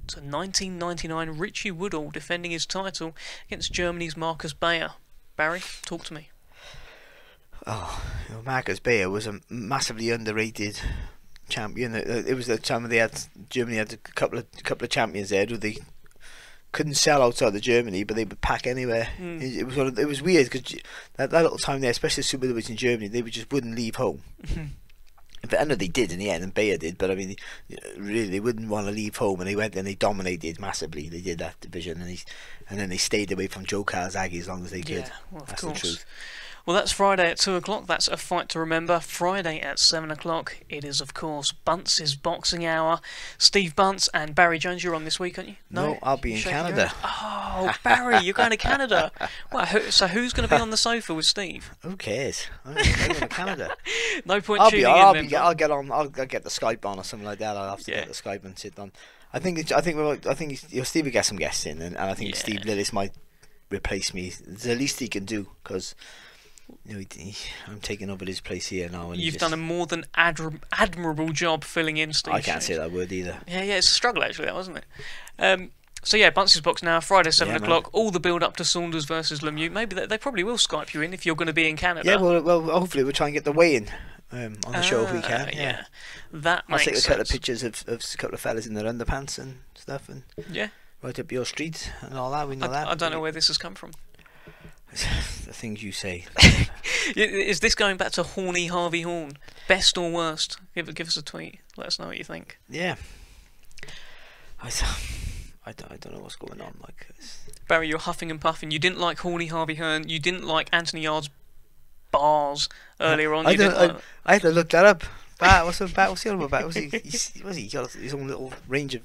to 1999 Richie Woodall defending his title against Germany's Marcus Bayer. Barry, talk to me. Oh, Marcus Bayer was a massively underrated champion. It was the time when Germany had a couple of champions there who they couldn't sell outside of Germany, but they would pack anywhere. It was weird because that little time there, especially super middleweights in Germany, they just wouldn't leave home. But I know they did in the end, and Bayer did. But I mean, really, they wouldn't want to leave home, and they went and they dominated massively. They did that division, and then they stayed away from Joe Kawasaki as long as they could. Yeah, well, that's of course. the truth. Well, that's Friday at 2 o'clock. That's a fight to remember. Friday at 7 o'clock, it is, of course, Bunce's Boxing Hour. Steve Bunce and Barry Jones, you're on this week, aren't you? No, I'll be in Canada. Oh, Barry, you're going to Canada. Well, so who's going to be on the sofa with Steve? Who cares? I'm going to Canada. No point tuning in. I'll get on. I'll get the Skype on or something like that. I'll have to get the Skype and sit on. I think Steve will get some guests in, and I think Steve Lillis might replace me. It's the least he can do because I'm taking over his place here now. And you've done a more than admirable job filling in, Steve. I can't say that word either. Yeah, it's a struggle actually, that wasn't it? So yeah, Bunce's Box now, Friday 7 o'clock. Man. All the build up to Saunders versus Lemieux. Maybe they probably will Skype you in if you're going to be in Canada. Yeah, well, hopefully we'll try and get the weigh-in on the show if we can. Yeah, that I'll makes take a sense. couple of pictures of a couple of fellas in their underpants and stuff, and right up your street and all that. We know that. I don't know where this has come from. The things you say. Is this going back to horny Harvey Horn? Best or worst? Give us a tweet. Let us know what you think. Yeah. I don't know what's going on. Like Barry, you're huffing and puffing. You didn't like horny Harvey Hearn. You didn't like Anthony Yard's bars earlier on. I had to look that up. What's the other bat? Was he got his own little range of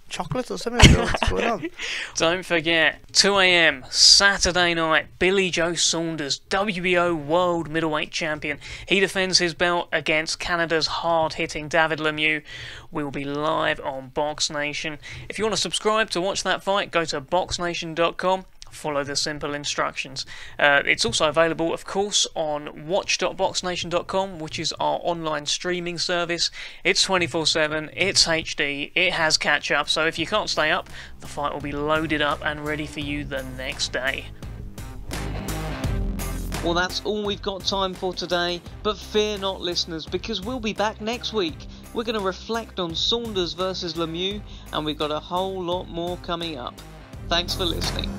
chocolate or something? What's going on? Don't forget, 2 a.m. Saturday night, Billy Joe Saunders, WBO World Middleweight Champion. He defends his belt against Canada's hard-hitting David Lemieux. We'll be live on BoxNation. If you want to subscribe to watch that fight, go to BoxNation.com. Follow the simple instructions. It's also available, of course, on watch.boxnation.com, which is our online streaming service. It's 24/7, it's HD, it has catch-up, so if you can't stay up, the fight will be loaded up and ready for you the next day. Well, that's all we've got time for today, but fear not, listeners, because we'll be back next week. We're going to reflect on Saunders versus Lemieux, and we've got a whole lot more coming up. Thanks for listening.